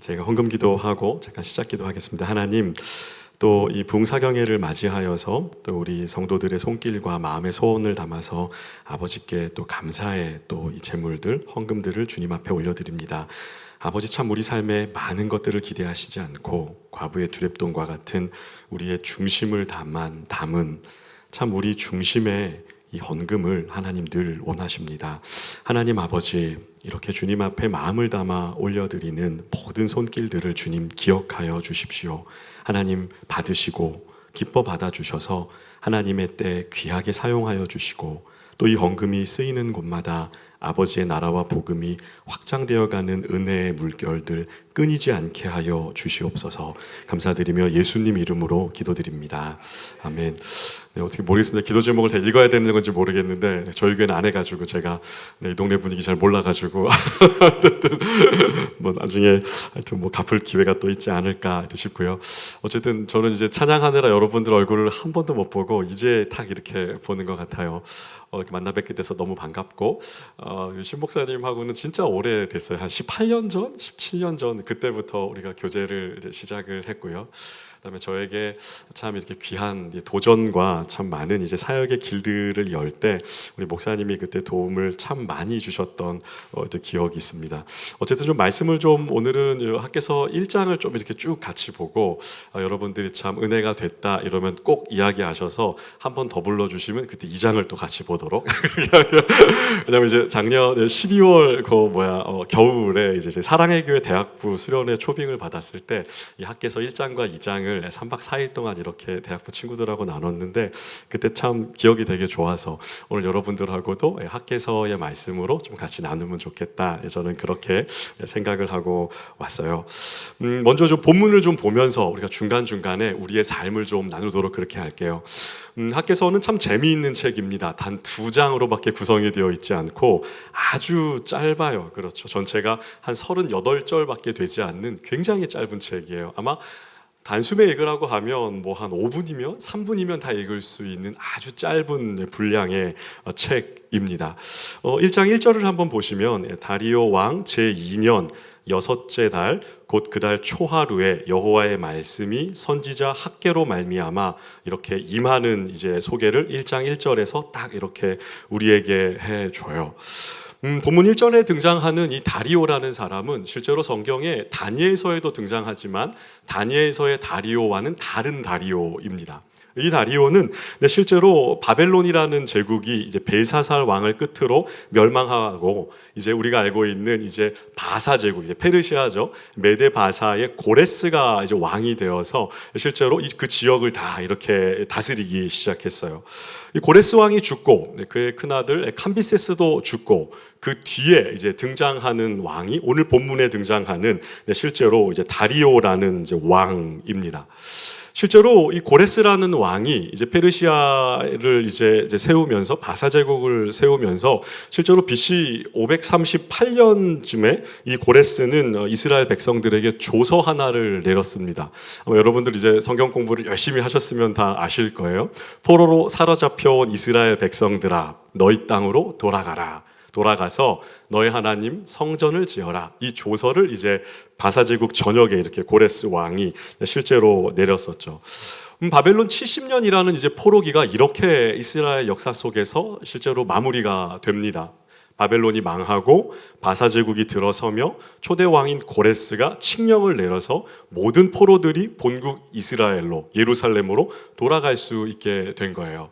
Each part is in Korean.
제가 헌금 기도하고 잠깐 시작 기도하겠습니다. 하나님, 또 이 부흥사경회를 맞이하여서 또 우리 성도들의 손길과 마음의 소원을 담아서 아버지께 또 감사의 또 이 제물들, 헌금들을 주님 앞에 올려드립니다. 아버지, 참 우리 삶에 많은 것들을 기대하시지 않고 과부의 두렙돈과 같은 우리의 중심을 담은 참 우리 중심의 이 헌금을 하나님 늘 원하십니다. 하나님 아버지, 이렇게 주님 앞에 마음을 담아 올려드리는 모든 손길들을 주님 기억하여 주십시오. 하나님 받으시고 기뻐 받아주셔서 하나님의 때 귀하게 사용하여 주시고 또 이 헌금이 쓰이는 곳마다 아버지의 나라와 복음이 확장되어가는 은혜의 물결들 끊이지 않게 하여 주시옵소서. 감사드리며 예수님 이름으로 기도드립니다. 아멘. 네, 어떻게 모르겠습니다. 기도 제목을 다 읽어야 되는 건지 모르겠는데 저희 교회는 안 해가지고 제가 이 동네 분위기 잘 몰라가지고 뭐 나중에 하여튼 뭐 갚을 기회가 또 있지 않을까 싶고요. 어쨌든 저는 이제 찬양하느라 여러분들 얼굴을 한 번도 못 보고 이제 딱 이렇게 보는 것 같아요. 이렇게 만나 뵙게 돼서 너무 반갑고 신 목사님하고는 진짜 오래됐어요. 한 18년 전, 17년 전 그때부터 우리가 교제를 시작을 했고요. 그다음에 저에게 참 이렇게 귀한 도전과 참 많은 이제 사역의 길들을 열 때 우리 목사님이 그때 도움을 참 많이 주셨던 기억이 있습니다. 어쨌든 좀 말씀을 좀 오늘은 학개서 1장을 좀 이렇게 쭉 같이 보고 여러분들이 참 은혜가 됐다 이러면 꼭 이야기하셔서 한 번 더 불러주시면 그때 2장을 또 같이 보도록. 왜냐면 이제 작년 12월 겨울에 이제 사랑의 교회 대학부 수련회 초빙을 받았을 때 이 학개서 1장과 2장을 3박 4일 동안 이렇게 대학부 친구들하고 나눴는데 그때 참 기억이 되게 좋아서 오늘 여러분들하고도 학개서의 말씀으로 좀 같이 나누면 좋겠다. 저는 그렇게 생각을 하고 왔어요. 먼저 좀 본문을 좀 보면서 우리가 중간중간에 우리의 삶을 좀 나누도록 그렇게 할게요. 학개서는 참 재미있는 책입니다. 단 2장으로밖에 구성이 되어 있지 않고 아주 짧아요. 그렇죠. 전체가 한 38절밖에 되지 않는 굉장히 짧은 책이에요. 아마 단숨에 읽으라고 하면 뭐 한 5분이면 3분이면 다 읽을 수 있는 아주 짧은 분량의 책입니다. 1장 1절을 한번 보시면 다리오 왕 제2년 여섯째 달 곧 그 달 초하루에 여호와의 말씀이 선지자 학개로 말미암아 이렇게 임하는 이제 소개를 1장 1절에서 딱 이렇게 우리에게 해줘요. 본문 1절에 등장하는 이 다리오라는 사람은 실제로 성경에 다니엘서에도 등장하지만 다니엘서의 다리오와는 다른 다리오입니다. 이 다리오는 실제로 바벨론이라는 제국이 이제 벨사살 왕을 끝으로 멸망하고 이제 우리가 알고 있는 이제 바사 제국, 이제 페르시아죠. 메데 바사의 고레스가 이제 왕이 되어서 실제로 그 지역을 다 이렇게 다스리기 시작했어요. 이 고레스 왕이 죽고 그의 큰아들 캄비세스도 죽고 그 뒤에 이제 등장하는 왕이 오늘 본문에 등장하는 실제로 이제 다리오라는 이제 왕입니다. 실제로 이 고레스라는 왕이 이제 페르시아를 이제 세우면서 바사 제국을 세우면서 실제로 BC 538년쯤에 이 고레스는 이스라엘 백성들에게 조서 하나를 내렸습니다. 아마 여러분들 이제 성경 공부를 열심히 하셨으면 다 아실 거예요. 포로로 사로잡혀온 이스라엘 백성들아, 너희 땅으로 돌아가서 너희 하나님 성전을 지어라. 이 조서를 이제 바사제국 전역에 이렇게 고레스 왕이 실제로 내렸었죠. 바벨론 70년이라는 이제 포로기가 이렇게 이스라엘 역사 속에서 실제로 마무리가 됩니다. 바벨론이 망하고 바사제국이 들어서며 초대 왕인 고레스가 칙령을 내려서 모든 포로들이 본국 이스라엘로 예루살렘으로 돌아갈 수 있게 된 거예요.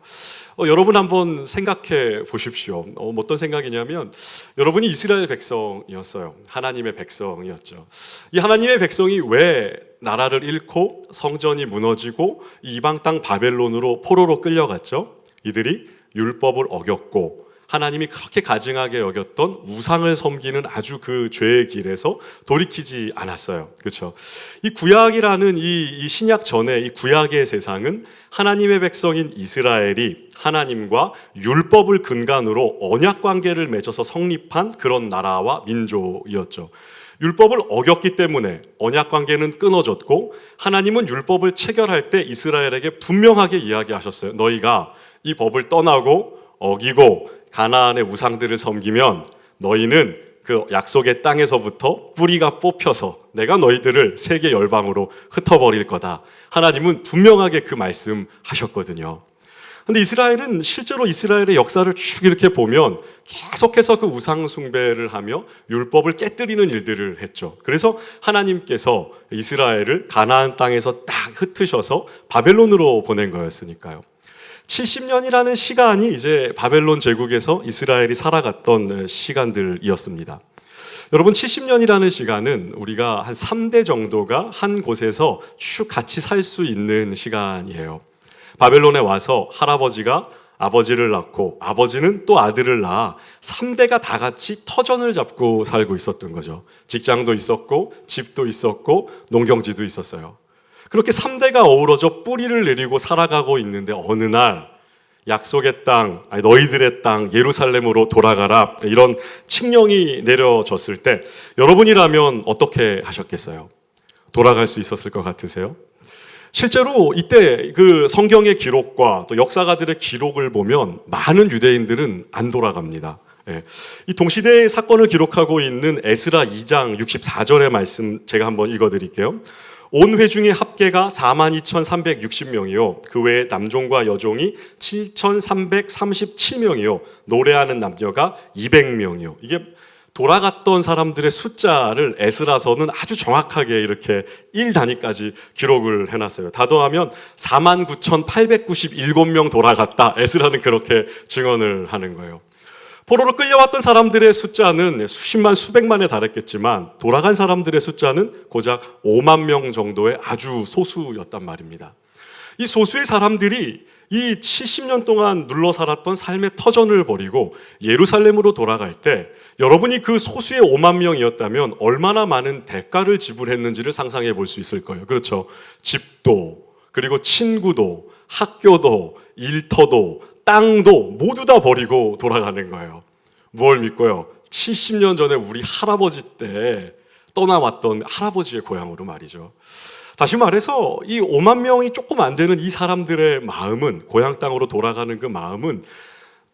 여러분 한번 생각해 보십시오. 어떤 생각이냐면 여러분이 이스라엘 백성이었어요. 하나님의 백성이었죠. 이 하나님의 백성이 왜 나라를 잃고 성전이 무너지고 이방 땅 바벨론으로 포로로 끌려갔죠? 이들이 율법을 어겼고 하나님이 그렇게 가증하게 여겼던 우상을 섬기는 아주 그 죄의 길에서 돌이키지 않았어요. 그렇죠? 이 구약이라는 이 신약 전에 이 구약의 세상은 하나님의 백성인 이스라엘이 하나님과 율법을 근간으로 언약 관계를 맺어서 성립한 그런 나라와 민족이었죠. 율법을 어겼기 때문에 언약 관계는 끊어졌고 하나님은 율법을 체결할 때 이스라엘에게 분명하게 이야기하셨어요. 너희가 이 법을 떠나고 어기고 가나안의 우상들을 섬기면 너희는 그 약속의 땅에서부터 뿌리가 뽑혀서 내가 너희들을 세계 열방으로 흩어버릴 거다. 하나님은 분명하게 그 말씀하셨거든요. 근데 이스라엘은 실제로 이스라엘의 역사를 쭉 이렇게 보면 계속해서 그 우상 숭배를 하며 율법을 깨뜨리는 일들을 했죠. 그래서 하나님께서 이스라엘을 가나안 땅에서 딱 흩으셔서 바벨론으로 보낸 거였으니까요. 70년이라는 시간이 이제 바벨론 제국에서 이스라엘이 살아갔던 시간들이었습니다. 여러분, 70년이라는 시간은 우리가 한 3대 정도가 한 곳에서 쭉 같이 살 수 있는 시간이에요. 바벨론에 와서 할아버지가 아버지를 낳고 아버지는 또 아들을 낳아 3대가 다 같이 터전을 잡고 살고 있었던 거죠. 직장도 있었고 집도 있었고 농경지도 있었어요. 그렇게 3대가 어우러져 뿌리를 내리고 살아가고 있는데 어느 날 약속의 땅, 너희들의 땅 예루살렘으로 돌아가라, 이런 칙령이 내려졌을 때 여러분이라면 어떻게 하셨겠어요? 돌아갈 수 있었을 것 같으세요? 실제로 이때 그 성경의 기록과 또 역사가들의 기록을 보면 많은 유대인들은 안 돌아갑니다. 이 동시대의 사건을 기록하고 있는 에스라 2장 64절의 말씀 제가 한번 읽어드릴게요. 온 회중의 합계가 42,360명이요 그 외에 남종과 여종이 7,337명이요 노래하는 남녀가 200명이요. 이게 돌아갔던 사람들의 숫자를 에스라서는 아주 정확하게 이렇게 1 단위까지 기록을 해놨어요. 다더하면 49,897명 돌아갔다. 에스라는 그렇게 증언을 하는 거예요. 포로로 끌려왔던 사람들의 숫자는 수십만, 수백만에 달했겠지만 돌아간 사람들의 숫자는 고작 5만 명 정도의 아주 소수였단 말입니다. 이 소수의 사람들이 이 70년 동안 눌러 살았던 삶의 터전을 버리고 예루살렘으로 돌아갈 때 여러분이 그 소수의 5만 명이었다면 얼마나 많은 대가를 지불했는지를 상상해 볼 수 있을 거예요. 그렇죠? 집도, 그리고 친구도, 학교도, 일터도, 땅도 모두 다 버리고 돌아가는 거예요. 뭘 믿고요? 70년 전에 우리 할아버지 때 떠나왔던 할아버지의 고향으로 말이죠. 다시 말해서 이 5만 명이 조금 안 되는 이 사람들의 마음은, 고향 땅으로 돌아가는 그 마음은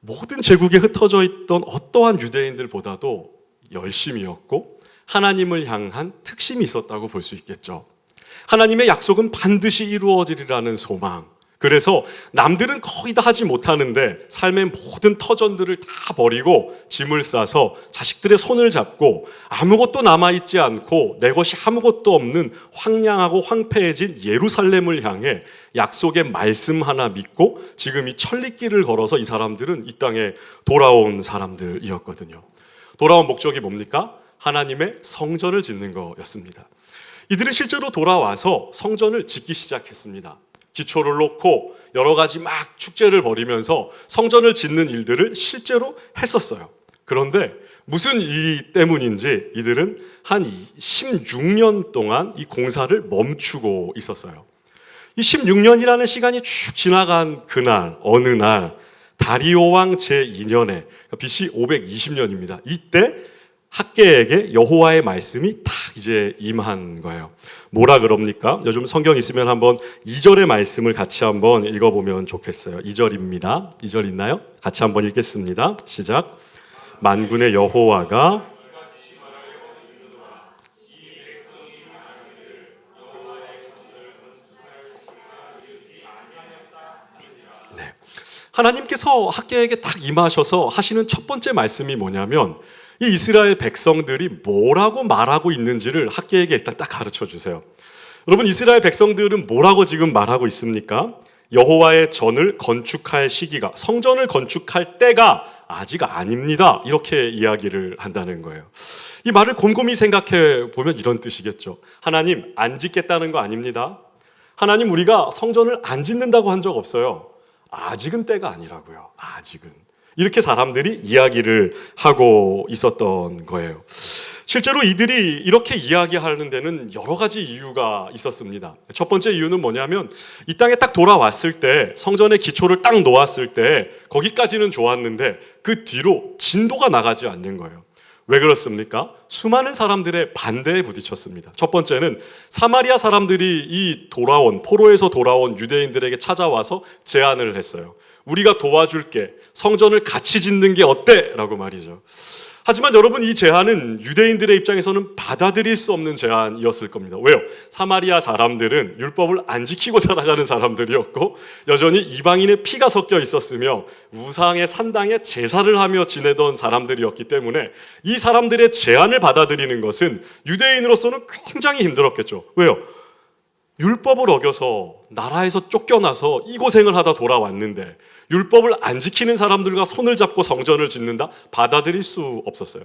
모든 제국에 흩어져 있던 어떠한 유대인들보다도 열심이었고 하나님을 향한 특심이 있었다고 볼 수 있겠죠. 하나님의 약속은 반드시 이루어지리라는 소망. 그래서 남들은 거의 다 하지 못하는데 삶의 모든 터전들을 다 버리고 짐을 싸서 자식들의 손을 잡고 아무것도 남아있지 않고 내 것이 아무것도 없는 황량하고 황폐해진 예루살렘을 향해 약속의 말씀 하나 믿고 지금 이 천리길을 걸어서 이 사람들은 이 땅에 돌아온 사람들이었거든요. 돌아온 목적이 뭡니까? 하나님의 성전을 짓는 거였습니다. 이들은 실제로 돌아와서 성전을 짓기 시작했습니다. 기초를 놓고 여러 가지 막 축제를 벌이면서 성전을 짓는 일들을 실제로 했었어요. 그런데 무슨 이유 때문인지 이들은 한 16년 동안 이 공사를 멈추고 있었어요. 이 16년이라는 시간이 쭉 지나간 그날, 어느 날 다리오 왕 제2년에 BC 520년입니다. 이때 학개에게 여호와의 말씀이 탁 이제 임한 거예요. 뭐라 그럽니까? 요즘 성경 있으면 한번 2절의 말씀을 같이 한번 읽어보면 좋겠어요. 2절입니다. 2절 있나요? 같이 한번 읽겠습니다. 시작. 만군의 여호와가 네. 하나님께서 학개에게 딱 임하셔서 하시는 첫 번째 말씀이 뭐냐면 이 이스라엘 백성들이 뭐라고 말하고 있는지를 학개에게 일단 딱 가르쳐 주세요. 여러분, 이스라엘 백성들은 뭐라고 지금 말하고 있습니까? 여호와의 전을 건축할 시기가, 성전을 건축할 때가 아직 아닙니다. 이렇게 이야기를 한다는 거예요. 이 말을 곰곰이 생각해 보면 이런 뜻이겠죠. 하나님, 안 짓겠다는 거 아닙니다. 하나님, 우리가 성전을 안 짓는다고 한 적 없어요. 아직은 때가 아니라고요. 아직은. 이렇게 사람들이 이야기를 하고 있었던 거예요. 실제로 이들이 이렇게 이야기하는 데는 여러 가지 이유가 있었습니다. 첫 번째 이유는 뭐냐면 이 땅에 딱 돌아왔을 때 성전의 기초를 딱 놓았을 때 거기까지는 좋았는데 그 뒤로 진도가 나가지 않는 거예요. 왜 그렇습니까? 수많은 사람들의 반대에 부딪혔습니다. 첫 번째는 사마리아 사람들이 이 포로에서 돌아온 유대인들에게 찾아와서 제안을 했어요. 우리가 도와줄게. 성전을 같이 짓는 게 어때? 라고 말이죠. 하지만 여러분, 이 제안은 유대인들의 입장에서는 받아들일 수 없는 제안이었을 겁니다. 왜요? 사마리아 사람들은 율법을 안 지키고 살아가는 사람들이었고 여전히 이방인의 피가 섞여 있었으며 우상의 산당에 제사를 하며 지내던 사람들이었기 때문에 이 사람들의 제안을 받아들이는 것은 유대인으로서는 굉장히 힘들었겠죠. 왜요? 율법을 어겨서 나라에서 쫓겨나서 이 고생을 하다 돌아왔는데 율법을 안 지키는 사람들과 손을 잡고 성전을 짓는다? 받아들일 수 없었어요.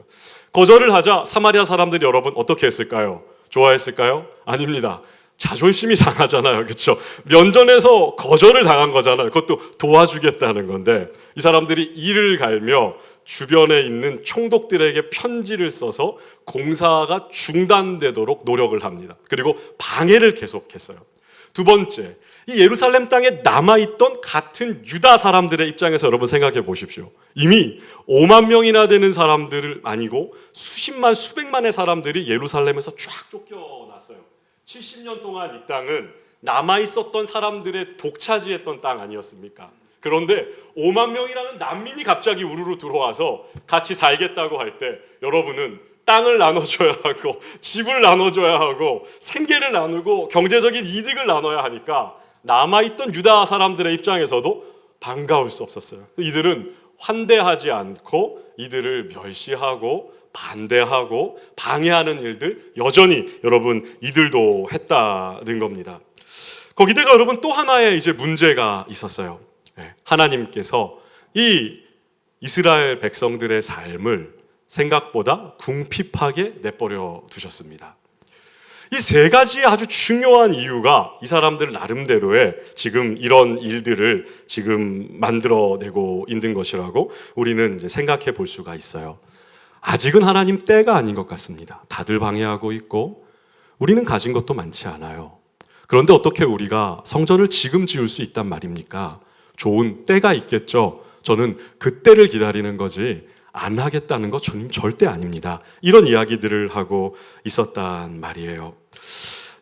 거절을 하자 사마리아 사람들이 여러분 어떻게 했을까요? 좋아했을까요? 아닙니다. 자존심이 상하잖아요. 그렇죠? 면전에서 거절을 당한 거잖아요. 그것도 도와주겠다는 건데 이 사람들이 이를 갈며 주변에 있는 총독들에게 편지를 써서 공사가 중단되도록 노력을 합니다. 그리고 방해를 계속했어요. 두 번째, 이 예루살렘 땅에 남아있던 같은 유다 사람들의 입장에서 여러분 생각해 보십시오. 이미 5만 명이나 되는 사람들 아니고 수십만 수백만의 사람들이 예루살렘에서 쫙 쫓겨났어요. 70년 동안 이 땅은 남아있었던 사람들의 독차지했던 땅 아니었습니까? 그런데 5만 명이라는 난민이 갑자기 우르르 들어와서 같이 살겠다고 할 때 여러분은 땅을 나눠줘야 하고 집을 나눠줘야 하고 생계를 나누고 경제적인 이득을 나눠야 하니까 남아있던 유다 사람들의 입장에서도 반가울 수 없었어요. 이들은 환대하지 않고 이들을 멸시하고 반대하고 방해하는 일들 여전히 여러분 이들도 했다는 겁니다. 거기다가 여러분 또 하나의 이제 문제가 있었어요. 하나님께서 이 이스라엘 백성들의 삶을 생각보다 궁핍하게 내버려 두셨습니다. 이 세 가지의 아주 중요한 이유가 이 사람들 나름대로의 지금 이런 일들을 지금 만들어내고 있는 것이라고 우리는 이제 생각해 볼 수가 있어요. 아직은 하나님 때가 아닌 것 같습니다. 다들 방해하고 있고 우리는 가진 것도 많지 않아요. 그런데 어떻게 우리가 성전을 지금 지을 수 있단 말입니까? 좋은 때가 있겠죠. 저는 그 때를 기다리는 거지 안 하겠다는 거 주님 절대 아닙니다. 이런 이야기들을 하고 있었단 말이에요.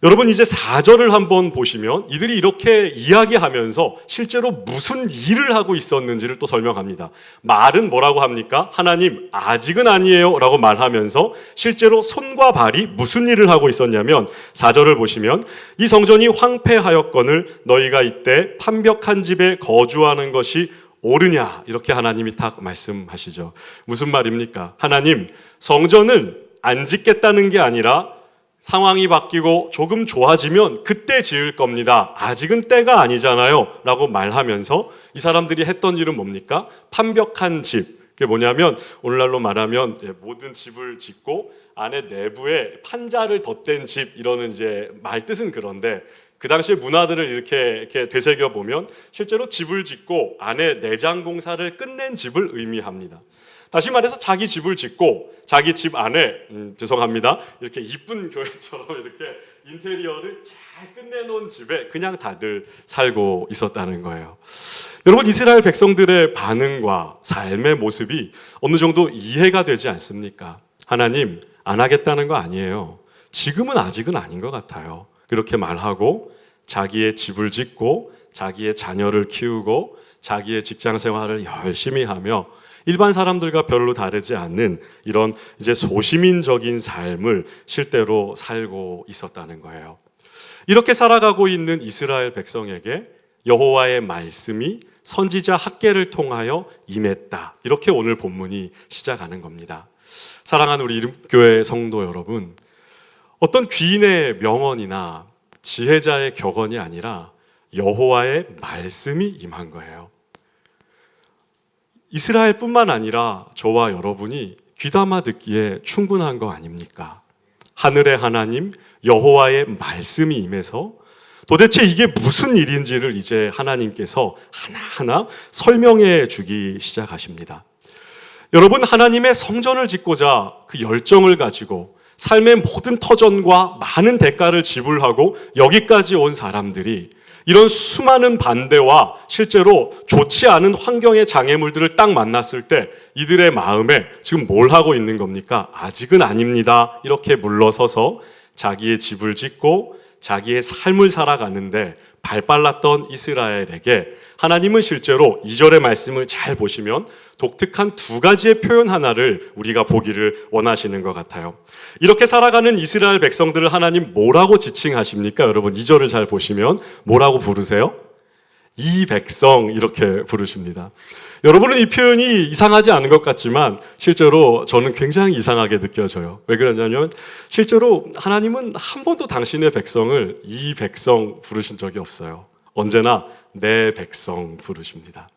여러분 이제 4절을 한번 보시면 이들이 이렇게 이야기하면서 실제로 무슨 일을 하고 있었는지를 또 설명합니다. 말은 뭐라고 합니까? 하나님 아직은 아니에요 라고 말하면서 실제로 손과 발이 무슨 일을 하고 있었냐면 4절을 보시면 이 성전이 황폐하였거늘 너희가 이때 판벽한 집에 거주하는 것이 옳으냐 이렇게 하나님이 딱 말씀하시죠. 무슨 말입니까? 하나님 성전을 안 짓겠다는 게 아니라 상황이 바뀌고 조금 좋아지면 그때 지을 겁니다. 아직은 때가 아니잖아요 라고 말하면서 이 사람들이 했던 일은 뭡니까? 판벽한 집. 그게 뭐냐면 오늘날로 말하면 모든 집을 짓고 안에 내부에 판자를 덧댄 집 이러는 이제 말 뜻은 그런데 그 당시의 문화들을 이렇게 되새겨 보면 실제로 집을 짓고 안에 내장 공사를 끝낸 집을 의미합니다. 다시 말해서 자기 집을 짓고 자기 집 안에 죄송합니다 이렇게 이쁜 교회처럼 이렇게 인테리어를 잘 끝내놓은 집에 그냥 다들 살고 있었다는 거예요. 여러분 이스라엘 백성들의 반응과 삶의 모습이 어느 정도 이해가 되지 않습니까? 하나님 안 하겠다는 거 아니에요. 지금은 아직은 아닌 것 같아요. 그렇게 말하고 자기의 집을 짓고 자기의 자녀를 키우고 자기의 직장 생활을 열심히 하며 일반 사람들과 별로 다르지 않는 이런 이제 소시민적인 삶을 실제로 살고 있었다는 거예요. 이렇게 살아가고 있는 이스라엘 백성에게 여호와의 말씀이 선지자 학개를 통하여 임했다. 이렇게 오늘 본문이 시작하는 겁니다. 사랑하는 우리 이름교회 성도 여러분, 어떤 귀인의 명언이나 지혜자의 격언이 아니라 여호와의 말씀이 임한 거예요. 이스라엘뿐만 아니라 저와 여러분이 귀담아 듣기에 충분한 거 아닙니까? 하늘의 하나님 여호와의 말씀이 임해서 도대체 이게 무슨 일인지를 이제 하나님께서 하나하나 설명해 주기 시작하십니다. 여러분 하나님의 성전을 짓고자 그 열정을 가지고 삶의 모든 터전과 많은 대가를 지불하고 여기까지 온 사람들이 이런 수많은 반대와 실제로 좋지 않은 환경의 장애물들을 딱 만났을 때 이들의 마음에 지금 뭘 하고 있는 겁니까? 아직은 아닙니다. 이렇게 물러서서 자기의 집을 짓고 자기의 삶을 살아가는데 발빨랐던 이스라엘에게 하나님은 실제로 2절의 말씀을 잘 보시면 독특한 두 가지의 표현 하나를 우리가 보기를 원하시는 것 같아요. 이렇게 살아가는 이스라엘 백성들을 하나님 뭐라고 지칭하십니까? 여러분 2절을 잘 보시면 뭐라고 부르세요? 이 백성 이렇게 부르십니다. 여러분은 이 표현이 이상하지 않은 것 같지만 실제로 저는 굉장히 이상하게 느껴져요. 왜 그러냐면 실제로 하나님은 한 번도 당신의 백성을 이 백성 부르신 적이 없어요. 언제나 내 백성 부르십니다.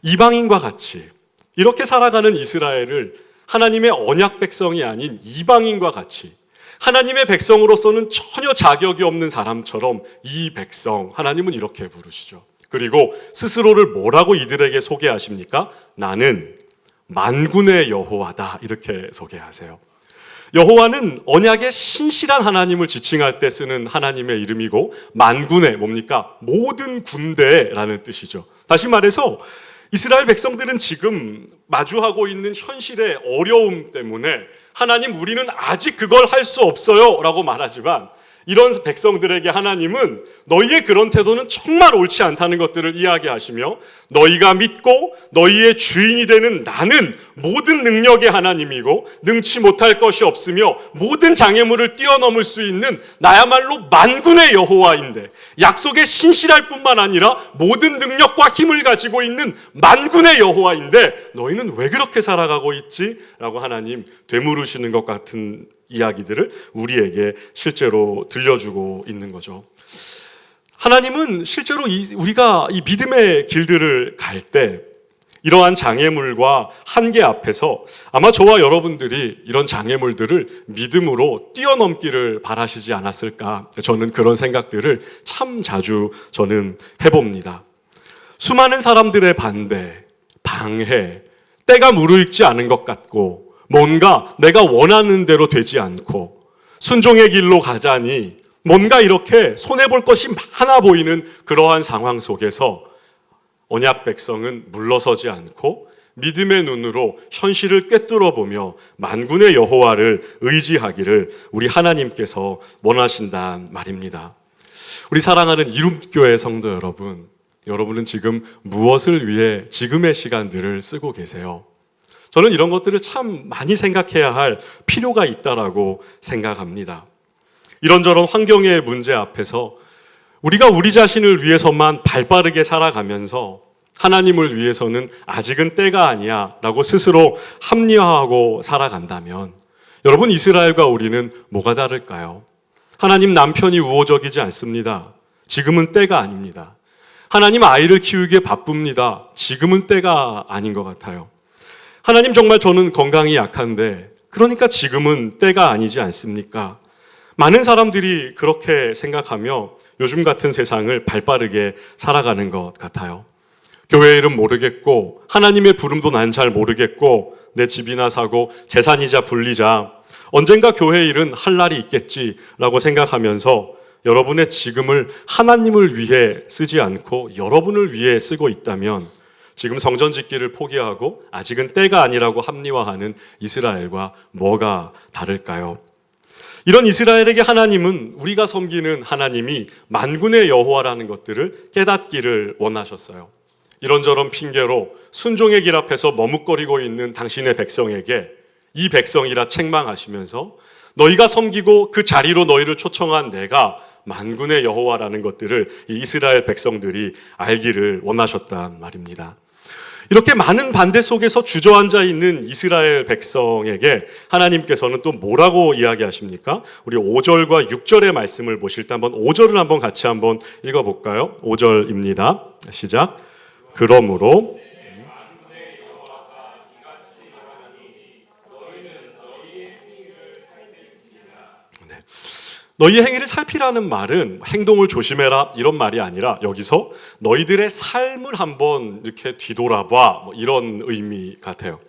이방인과 같이 이렇게 살아가는 이스라엘을 하나님의 언약 백성이 아닌 이방인과 같이 하나님의 백성으로서는 전혀 자격이 없는 사람처럼 이 백성 하나님은 이렇게 부르시죠. 그리고 스스로를 뭐라고 이들에게 소개하십니까? 나는 만군의 여호와다 이렇게 소개하세요. 여호와는 언약의 신실한 하나님을 지칭할 때 쓰는 하나님의 이름이고 만군의 뭡니까? 모든 군대라는 뜻이죠. 다시 말해서 이스라엘 백성들은 지금 마주하고 있는 현실의 어려움 때문에 하나님 우리는 아직 그걸 할 수 없어요 라고 말하지만 이런 백성들에게 하나님은 너희의 그런 태도는 정말 옳지 않다는 것들을 이야기하시며 너희가 믿고 너희의 주인이 되는 나는 모든 능력의 하나님이고 능치 못할 것이 없으며 모든 장애물을 뛰어넘을 수 있는 나야말로 만군의 여호와인데 약속에 신실할 뿐만 아니라 모든 능력과 힘을 가지고 있는 만군의 여호와인데 너희는 왜 그렇게 살아가고 있지? 라고 하나님 되물으시는 것 같은 이야기들을 우리에게 실제로 들려주고 있는 거죠. 하나님은 실제로 우리가 이 믿음의 길들을 갈 때 이러한 장애물과 한계 앞에서 아마 저와 여러분들이 이런 장애물들을 믿음으로 뛰어넘기를 바라시지 않았을까, 저는 그런 생각들을 참 자주 저는 해봅니다. 수많은 사람들의 반대, 방해, 때가 무르익지 않은 것 같고 뭔가 내가 원하는 대로 되지 않고 순종의 길로 가자니 뭔가 이렇게 손해볼 것이 많아 보이는 그러한 상황 속에서 언약 백성은 물러서지 않고 믿음의 눈으로 현실을 꿰뚫어 보며 만군의 여호와를 의지하기를 우리 하나님께서 원하신단 말입니다. 우리 사랑하는 이룸교회 성도 여러분, 여러분은 지금 무엇을 위해 지금의 시간들을 쓰고 계세요? 저는 이런 것들을 참 많이 생각해야 할 필요가 있다라고 생각합니다. 이런저런 환경의 문제 앞에서 우리가 우리 자신을 위해서만 발빠르게 살아가면서 하나님을 위해서는 아직은 때가 아니야 라고 스스로 합리화하고 살아간다면 여러분 이스라엘과 우리는 뭐가 다를까요? 하나님 남편이 우호적이지 않습니다. 지금은 때가 아닙니다. 하나님 아이를 키우기에 바쁩니다. 지금은 때가 아닌 것 같아요. 하나님 정말 저는 건강이 약한데 그러니까 지금은 때가 아니지 않습니까? 많은 사람들이 그렇게 생각하며 요즘 같은 세상을 발빠르게 살아가는 것 같아요. 교회 이름 모르겠고 하나님의 부름도 난 잘 모르겠고 내 집이나 사고 재산이자 불리자 언젠가 교회 일은 할 날이 있겠지라고 생각하면서 여러분의 지금을 하나님을 위해 쓰지 않고 여러분을 위해 쓰고 있다면 지금 성전 짓기를 포기하고 아직은 때가 아니라고 합리화하는 이스라엘과 뭐가 다를까요? 이런 이스라엘에게 하나님은 우리가 섬기는 하나님이 만군의 여호와라는 것들을 깨닫기를 원하셨어요. 이런저런 핑계로 순종의 길 앞에서 머뭇거리고 있는 당신의 백성에게 이 백성이라 책망하시면서 너희가 섬기고 그 자리로 너희를 초청한 내가 만군의 여호와라는 것들을 이 이스라엘 백성들이 알기를 원하셨단 말입니다. 이렇게 많은 반대 속에서 주저앉아 있는 이스라엘 백성에게 하나님께서는 또 뭐라고 이야기하십니까? 우리 5절과 6절의 말씀을 보실 때 한번 5절을 한번 같이 한번 읽어볼까요? 5절입니다. 시작. 그러므로 너희의 행위를 살피라는 말은 행동을 조심해라 이런 말이 아니라 여기서 너희들의 삶을 한번 이렇게 뒤돌아봐 이런 의미 같아요.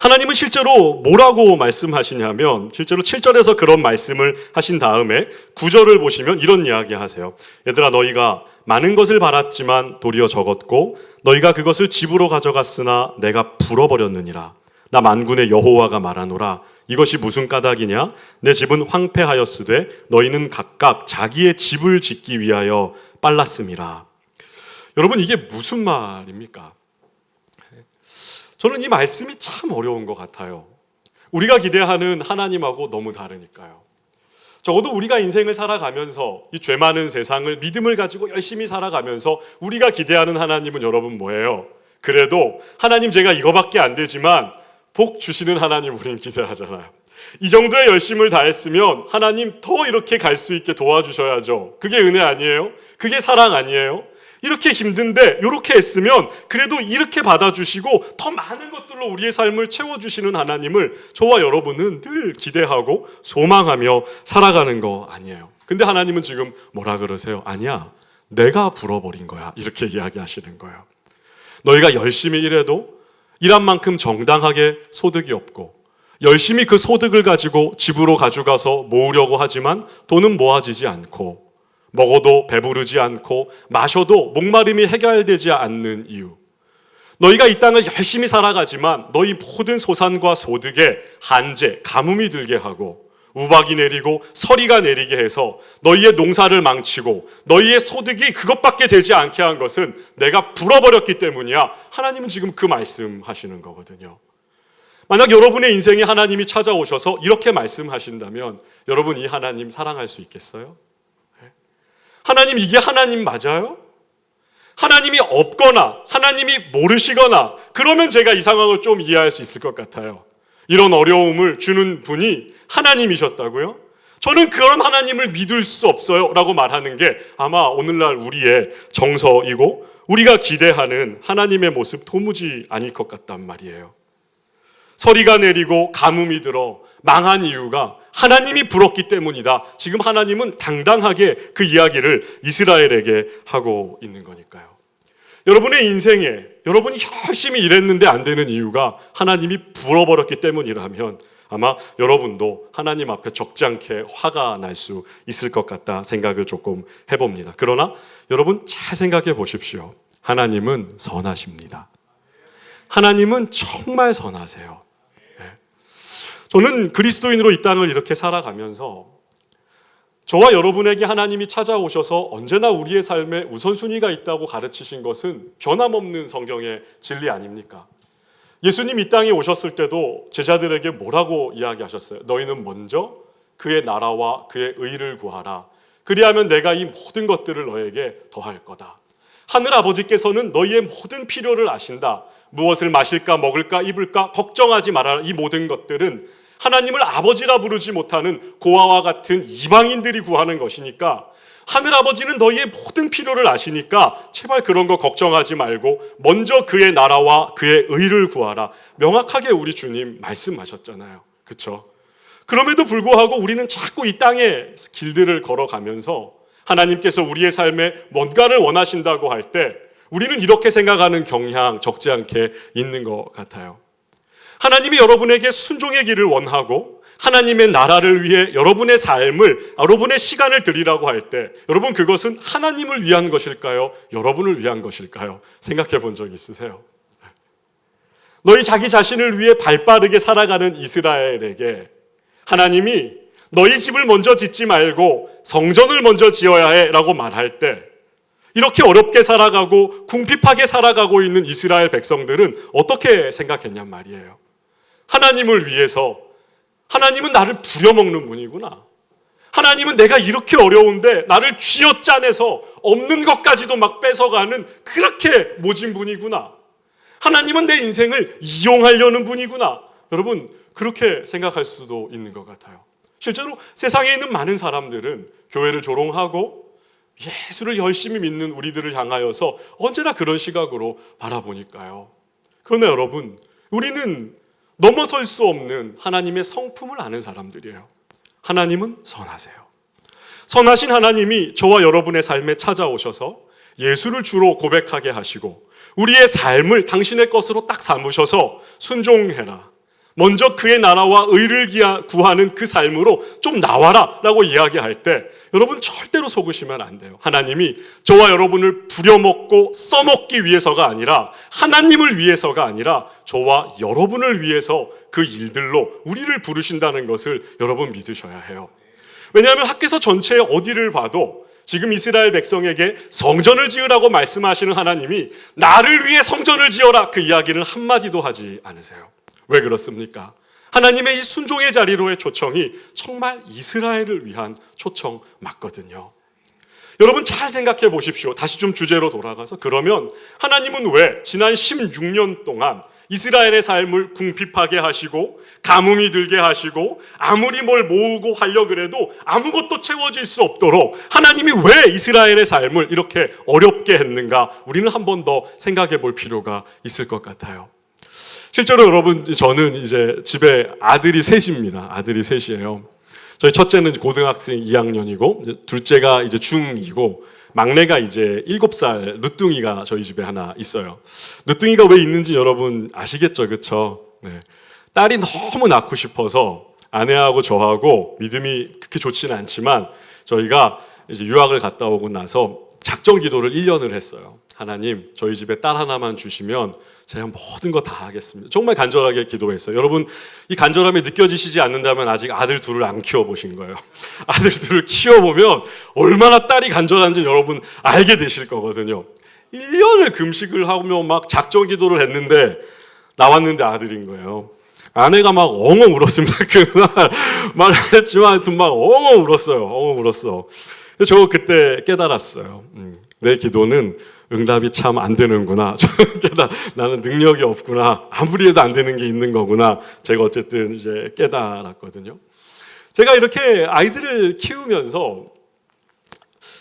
하나님은 실제로 뭐라고 말씀하시냐면 실제로 7절에서 그런 말씀을 하신 다음에 9절을 보시면 이런 이야기 하세요. 얘들아 너희가 많은 것을 바랐지만 도리어 적었고 너희가 그것을 집으로 가져갔으나 내가 불어버렸느니라. 나 만군의 여호와가 말하노라. 이것이 무슨 까닭이냐? 내 집은 황폐하였으되 너희는 각각 자기의 집을 짓기 위하여 빨랐음이라. 여러분, 이게 무슨 말입니까? 저는 이 말씀이 참 어려운 것 같아요. 우리가 기대하는 하나님하고 너무 다르니까요. 적어도 우리가 인생을 살아가면서 이 죄 많은 세상을 믿음을 가지고 열심히 살아가면서 우리가 기대하는 하나님은 여러분 뭐예요? 그래도 하나님 제가 이거밖에 안 되지만 복 주시는 하나님 우린 기대하잖아요. 이 정도의 열심을 다했으면 하나님 더 이렇게 갈 수 있게 도와주셔야죠. 그게 은혜 아니에요? 그게 사랑 아니에요? 이렇게 힘든데 이렇게 했으면 그래도 이렇게 받아주시고 더 많은 것들로 우리의 삶을 채워주시는 하나님을 저와 여러분은 늘 기대하고 소망하며 살아가는 거 아니에요. 근데 하나님은 지금 뭐라 그러세요? 아니야, 내가 불어버린 거야, 이렇게 이야기하시는 거예요. 너희가 열심히 일해도 일한 만큼 정당하게 소득이 없고 열심히 그 소득을 가지고 집으로 가져가서 모으려고 하지만 돈은 모아지지 않고 먹어도 배부르지 않고 마셔도 목마름이 해결되지 않는 이유, 너희가 이 땅을 열심히 살아가지만 너희 모든 소산과 소득에 한재, 가뭄이 들게 하고 우박이 내리고 서리가 내리게 해서 너희의 농사를 망치고 너희의 소득이 그것밖에 되지 않게 한 것은 내가 불어버렸기 때문이야. 하나님은 지금 그 말씀하시는 거거든요. 만약 여러분의 인생에 하나님이 찾아오셔서 이렇게 말씀하신다면 여러분 이 하나님 사랑할 수 있겠어요? 하나님, 이게 하나님 맞아요? 하나님이 없거나 하나님이 모르시거나 그러면 제가 이 상황을 좀 이해할 수 있을 것 같아요. 이런 어려움을 주는 분이 하나님이셨다고요? 저는 그런 하나님을 믿을 수 없어요 라고 말하는 게 아마 오늘날 우리의 정서이고 우리가 기대하는 하나님의 모습 도무지 아닐 것 같단 말이에요. 서리가 내리고 가뭄이 들어 망한 이유가 하나님이 불었기 때문이다. 지금 하나님은 당당하게 그 이야기를 이스라엘에게 하고 있는 거니까요. 여러분의 인생에 여러분이 열심히 일했는데 안 되는 이유가 하나님이 불어버렸기 때문이라면 아마 여러분도 하나님 앞에 적지 않게 화가 날 수 있을 것 같다 생각을 조금 해봅니다. 그러나 여러분 잘 생각해 보십시오. 하나님은 선하십니다. 하나님은 정말 선하세요. 저는 그리스도인으로 이 땅을 이렇게 살아가면서 저와 여러분에게 하나님이 찾아오셔서 언제나 우리의 삶에 우선순위가 있다고 가르치신 것은 변함없는 성경의 진리 아닙니까? 예수님 이 땅에 오셨을 때도 제자들에게 뭐라고 이야기하셨어요? 너희는 먼저 그의 나라와 그의 의를 구하라. 그리하면 내가 이 모든 것들을 너에게 더할 거다. 하늘 아버지께서는 너희의 모든 필요를 아신다. 무엇을 마실까 먹을까 입을까 걱정하지 말아라. 이 모든 것들은 하나님을 아버지라 부르지 못하는 고아와 같은 이방인들이 구하는 것이니까 하늘 아버지는 너희의 모든 필요를 아시니까 제발 그런 거 걱정하지 말고 먼저 그의 나라와 그의 의를 구하라. 명확하게 우리 주님 말씀하셨잖아요. 그렇죠? 그럼에도 불구하고 우리는 자꾸 이 땅의 길들을 걸어가면서 하나님께서 우리의 삶에 뭔가를 원하신다고 할 때 우리는 이렇게 생각하는 경향 적지 않게 있는 것 같아요. 하나님이 여러분에게 순종의 길을 원하고 하나님의 나라를 위해 여러분의 삶을, 여러분의 시간을 드리라고 할 때 여러분 그것은 하나님을 위한 것일까요? 여러분을 위한 것일까요? 생각해 본 적 있으세요? 너희 자기 자신을 위해 발빠르게 살아가는 이스라엘에게 하나님이 너희 집을 먼저 짓지 말고 성전을 먼저 지어야 해 라고 말할 때 이렇게 어렵게 살아가고 궁핍하게 살아가고 있는 이스라엘 백성들은 어떻게 생각했냔 말이에요. 하나님을 위해서 하나님은 나를 부려먹는 분이구나. 하나님은 내가 이렇게 어려운데 나를 쥐어짜내서 없는 것까지도 막 뺏어가는 그렇게 모진 분이구나. 하나님은 내 인생을 이용하려는 분이구나. 여러분 그렇게 생각할 수도 있는 것 같아요. 실제로 세상에 있는 많은 사람들은 교회를 조롱하고 예수를 열심히 믿는 우리들을 향하여서 언제나 그런 시각으로 바라보니까요. 그러나 여러분 우리는 넘어설 수 없는 하나님의 성품을 아는 사람들이에요. 하나님은 선하세요. 선하신 하나님이 저와 여러분의 삶에 찾아오셔서 예수를 주로 고백하게 하시고 우리의 삶을 당신의 것으로 딱 삼으셔서 순종해라. 먼저 그의 나라와 의를 구하는 그 삶으로 좀 나와라 라고 이야기할 때 여러분 절대로 속으시면 안 돼요. 하나님이 저와 여러분을 부려먹고 써먹기 위해서가 아니라, 하나님을 위해서가 아니라 저와 여러분을 위해서 그 일들로 우리를 부르신다는 것을 여러분 믿으셔야 해요. 왜냐하면 학개서 전체 어디를 봐도 지금 이스라엘 백성에게 성전을 지으라고 말씀하시는 하나님이 나를 위해 성전을 지어라, 그 이야기를 한마디도 하지 않으세요. 왜 그렇습니까? 하나님의 이 순종의 자리로의 초청이 정말 이스라엘을 위한 초청 맞거든요. 여러분 잘 생각해 보십시오. 다시 좀 주제로 돌아가서, 그러면 하나님은 왜 지난 16년 동안 이스라엘의 삶을 궁핍하게 하시고 가뭄이 들게 하시고 아무리 뭘 모으고 하려고 해도 아무것도 채워질 수 없도록 하나님이 왜 이스라엘의 삶을 이렇게 어렵게 했는가, 우리는 한 번 더 생각해 볼 필요가 있을 것 같아요. 실제로 여러분, 저는 이제 집에 아들이 셋입니다. 아들이 셋이에요. 저희 첫째는 고등학생 2학년이고, 둘째가 이제 중2고, 막내가 이제 7살 늦둥이가 저희 집에 하나 있어요. 늦둥이가 왜 있는지 여러분 아시겠죠? 그쵸? 네. 딸이 너무 낳고 싶어서 아내하고 저하고 믿음이 그렇게 좋지는 않지만 저희가 이제 유학을 갔다 오고 나서 작정 기도를 1년을 했어요. 하나님, 저희 집에 딸 하나만 주시면 제가 모든 거 다 하겠습니다. 정말 간절하게 기도했어요. 여러분, 이 간절함이 느껴지시지 않는다면 아직 아들 둘을 안 키워보신 거예요. 아들 둘을 키워보면 얼마나 딸이 간절한지 여러분 알게 되실 거거든요. 1년을 금식을 하며 막 작정 기도를 했는데 나왔는데 아들인 거예요. 아내가 막 엉엉 울었습니다. 그날 말했지만 하여튼 막 엉엉 울었어요. 엉엉 울었어. 저 그때 깨달았어요. 내 기도는 응답이 참 안 되는구나. 나는 능력이 없구나. 아무리 해도 안 되는 게 있는 거구나. 제가 어쨌든 이제 깨달았거든요. 제가 이렇게 아이들을 키우면서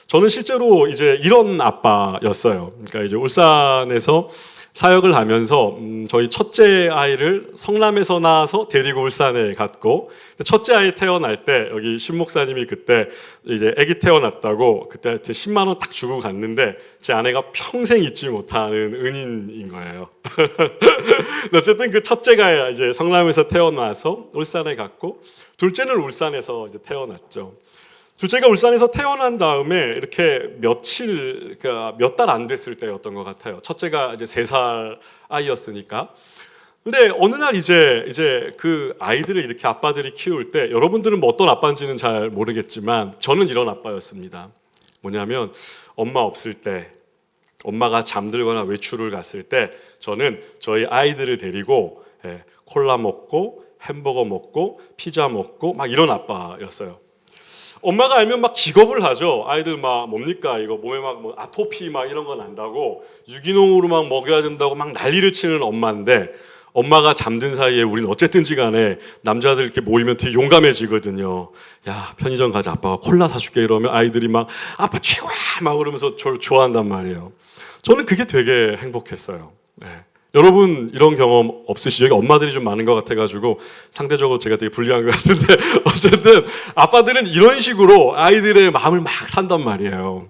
저는 실제로 이제 이런 아빠였어요. 그러니까 이제 울산에서 사역을 하면서 저희 첫째 아이를 성남에서 낳아서 데리고 울산에 갔고, 첫째 아이 태어날 때 여기 신 목사님이 그때 이제 아기 태어났다고 그때 10만 원 딱 주고 갔는데 제 아내가 평생 잊지 못하는 은인인 거예요. 어쨌든 그 첫째가 이제 성남에서 태어나서 울산에 갔고, 둘째는 울산에서 이제 태어났죠. 둘째가 울산에서 태어난 다음에 이렇게 며칠, 그러니까 몇 달 안 됐을 때였던 것 같아요. 첫째가 이제 3살 아이였으니까. 근데 어느 날 이제 그 아이들을 이렇게 아빠들이 키울 때, 여러분들은 뭐 어떤 아빠인지는 잘 모르겠지만 저는 이런 아빠였습니다. 뭐냐면 엄마 없을 때, 엄마가 잠들거나 외출을 갔을 때 저는 저희 아이들을 데리고 콜라 먹고 햄버거 먹고 피자 먹고 막 이런 아빠였어요. 엄마가 알면 막 기겁을 하죠. 아이들 막 뭡니까 이거 몸에 막 뭐 아토피 막 이런 거 난다고 유기농으로 막 먹여야 된다고 막 난리를 치는 엄마인데, 엄마가 잠든 사이에 우리는 어쨌든지 간에 남자들 이렇게 모이면 되게 용감해지거든요. 야, 편의점 가자, 아빠가 콜라 사줄게 이러면 아이들이 막 아빠 최고야 막 그러면서 저를 좋아한단 말이에요. 저는 그게 되게 행복했어요. 네. 여러분 이런 경험 없으시죠? 여기 엄마들이 좀 많은 것 같아가지고 상대적으로 제가 되게 불리한 것 같은데, 어쨌든 아빠들은 이런 식으로 아이들의 마음을 막 산단 말이에요.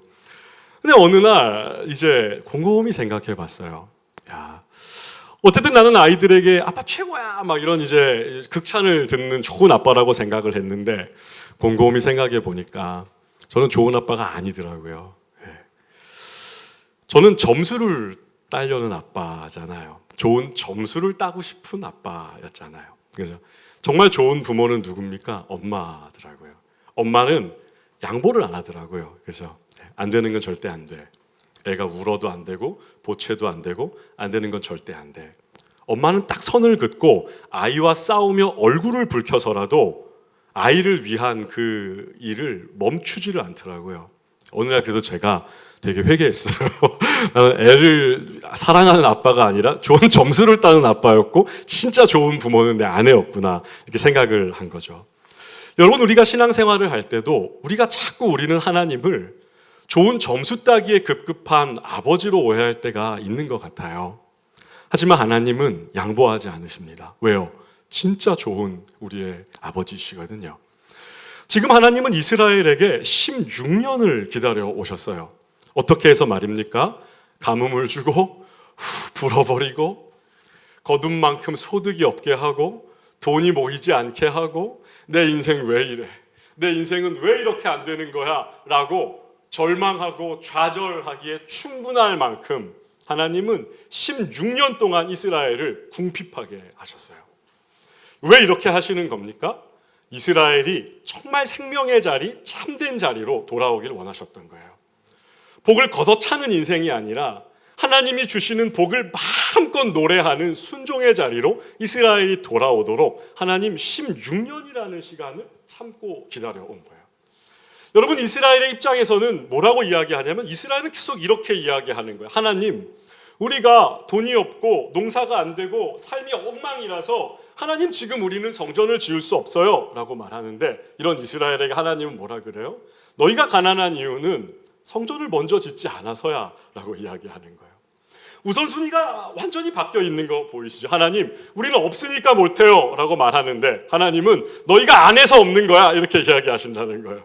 근데 어느 날 이제 곰곰이 생각해 봤어요. 야, 어쨌든 나는 아이들에게 아빠 최고야 막 이런 이제 극찬을 듣는 좋은 아빠라고 생각을 했는데, 곰곰이 생각해 보니까 저는 좋은 아빠가 아니더라고요. 저는 점수를 따려는 아빠잖아요. 좋은 점수를 따고 싶은 아빠였잖아요. 그죠? 정말 좋은 부모는 누굽니까? 엄마더라고요. 엄마는 양보를 안 하더라고요. 그죠? 안 되는 건 절대 안 돼. 애가 울어도 안 되고 보채도 안 되고 안 되는 건 절대 안 돼. 엄마는 딱 선을 긋고 아이와 싸우며 얼굴을 붉혀서라도 아이를 위한 그 일을 멈추지를 않더라고요. 어느 날 그래도 제가 되게 회개했어요. 나는 애를 사랑하는 아빠가 아니라 좋은 점수를 따는 아빠였고 진짜 좋은 부모는 내 아내였구나, 이렇게 생각을 한 거죠. 여러분, 우리가 신앙생활을 할 때도 우리가 자꾸 우리는 하나님을 좋은 점수 따기에 급급한 아버지로 오해할 때가 있는 것 같아요. 하지만 하나님은 양보하지 않으십니다. 왜요? 진짜 좋은 우리의 아버지시거든요. 지금 하나님은 이스라엘에게 16년을 기다려 오셨어요. 어떻게 해서 말입니까? 가뭄을 주고 불어버리고 거둔 만큼 소득이 없게 하고 돈이 모이지 않게 하고 내 인생 왜 이래? 내 인생은 왜 이렇게 안 되는 거야? 라고 절망하고 좌절하기에 충분할 만큼 하나님은 16년 동안 이스라엘을 궁핍하게 하셨어요. 왜 이렇게 하시는 겁니까? 이스라엘이 정말 생명의 자리, 참된 자리로 돌아오길 원하셨던 거예요. 복을 걷어차는 인생이 아니라 하나님이 주시는 복을 마음껏 노래하는 순종의 자리로 이스라엘이 돌아오도록 하나님 16년이라는 시간을 참고 기다려온 거예요. 여러분, 이스라엘의 입장에서는 뭐라고 이야기하냐면 이스라엘은 계속 이렇게 이야기하는 거예요. 하나님, 우리가 돈이 없고 농사가 안 되고 삶이 엉망이라서 하나님 지금 우리는 성전을 지을 수 없어요 라고 말하는데, 이런 이스라엘에게 하나님은 뭐라 그래요? 너희가 가난한 이유는 성전을 먼저 짓지 않아서야 라고 이야기하는 거예요. 우선순위가 완전히 바뀌어 있는 거 보이시죠? 하나님, 우리는 없으니까 못해요 라고 말하는데 하나님은 너희가 안 해서 없는 거야 이렇게 이야기하신다는 거예요.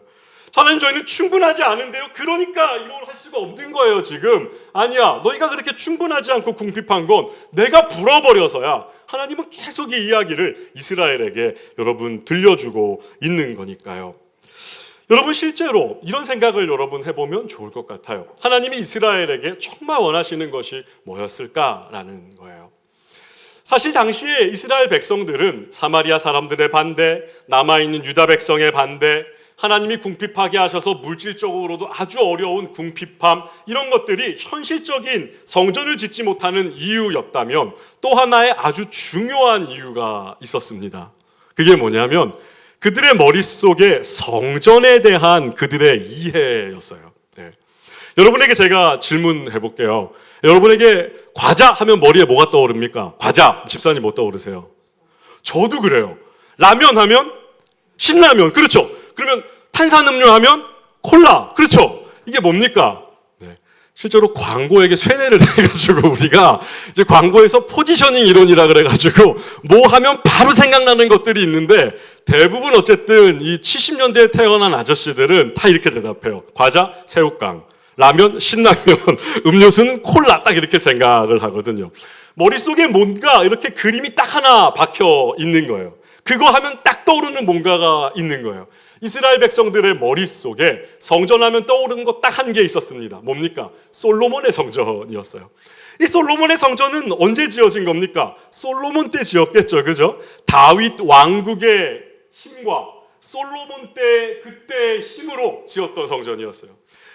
하나님, 저희는 충분하지 않은데요, 그러니까 이걸 할 수가 없는 거예요 지금. 아니야, 너희가 그렇게 충분하지 않고 궁핍한 건 내가 불어버려서야. 하나님은 계속 이 이야기를 이스라엘에게 여러분 들려주고 있는 거니까요. 여러분, 실제로 이런 생각을 여러분 해보면 좋을 것 같아요. 하나님이 이스라엘에게 정말 원하시는 것이 뭐였을까라는 거예요. 사실 당시에 이스라엘 백성들은 사마리아 사람들의 반대, 남아있는 유다 백성의 반대, 하나님이 궁핍하게 하셔서 물질적으로도 아주 어려운 궁핍함, 이런 것들이 현실적인 성전을 짓지 못하는 이유였다면 또 하나의 아주 중요한 이유가 있었습니다. 그게 뭐냐면 그들의 머릿속에 성전에 대한 그들의 이해였어요. 네. 여러분에게 제가 질문해 볼게요. 여러분에게 과자 하면 머리에 뭐가 떠오릅니까? 과자. 집사님 뭐 떠오르세요? 저도 그래요. 라면 하면 신라면. 그렇죠. 그러면 탄산음료 하면 콜라. 그렇죠. 이게 뭡니까? 네. 실제로 광고에게 쇠뇌를 해가지고 우리가 이제 광고에서 포지셔닝 이론이라 그래가지고 뭐 하면 바로 생각나는 것들이 있는데, 대부분 어쨌든 이 70년대에 태어난 아저씨들은 다 이렇게 대답해요. 과자, 새우깡, 라면, 신라면, 음료수는 콜라, 딱 이렇게 생각을 하거든요. 머릿속에 뭔가 이렇게 그림이 딱 하나 박혀 있는 거예요. 그거 하면 딱 떠오르는 뭔가가 있는 거예요. 이스라엘 백성들의 머릿속에 성전하면 떠오르는 거 딱 한 개 있었습니다. 뭡니까? 솔로몬의 성전이었어요. 이 솔로몬의 성전은 언제 지어진 겁니까? 솔로몬 때 지었겠죠, 그죠? 다윗 왕국의 힘과 솔로몬 때 그때의 힘으로 지었던 성전이었어요.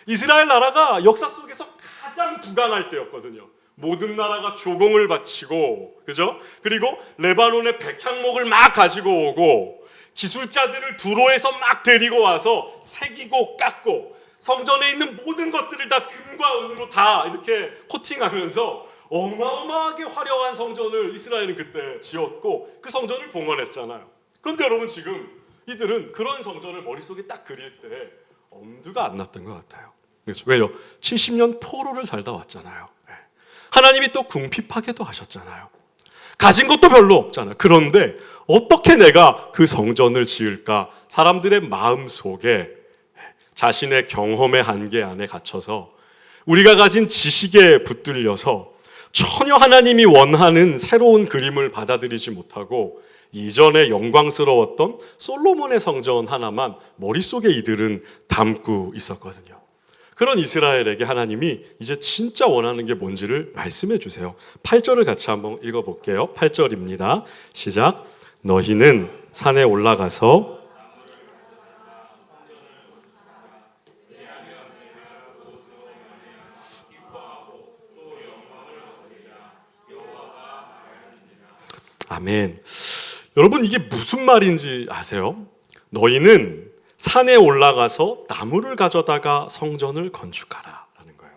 이스라엘 나라가 역사 속에서 가장 부강할 때였거든요. 모든 나라가 조공을 바치고, 그죠? 그리고 레바논의 백향목을 막 가지고 오고, 기술자들을 두로에서 막 데리고 와서 새기고 깎고, 성전에 있는 모든 것들을 다 금과 은으로 다 이렇게 코팅하면서 어마어마하게 화려한 성전을 이스라엘은 그때 지었고 그 성전을 봉헌했잖아요. 그런데 여러분, 지금 이들은 그런 성전을 머릿속에 딱 그릴 때 엄두가 안 났던 것 같아요. 왜요? 70년 포로를 살다 왔잖아요. 하나님이 또 궁핍하게도 하셨잖아요. 가진 것도 별로 없잖아요. 그런데 어떻게 내가 그 성전을 지을까? 사람들의 마음 속에 자신의 경험의 한계 안에 갇혀서 우리가 가진 지식에 붙들려서 전혀 하나님이 원하는 새로운 그림을 받아들이지 못하고 이전에 영광스러웠던 솔로몬의 성전 하나만 머릿속에 이들은 담고 있었거든요. 그런 이스라엘에게 하나님이 이제 진짜 원하는 게 뭔지를 말씀해 주세요. 8절을 같이 한번 읽어볼게요. 8절입니다. 시작. 너희는 산에 올라가서 아멘. 여러분, 이게 무슨 말인지 아세요? 너희는 산에 올라가서 나무를 가져다가 성전을 건축하라 라는 거예요.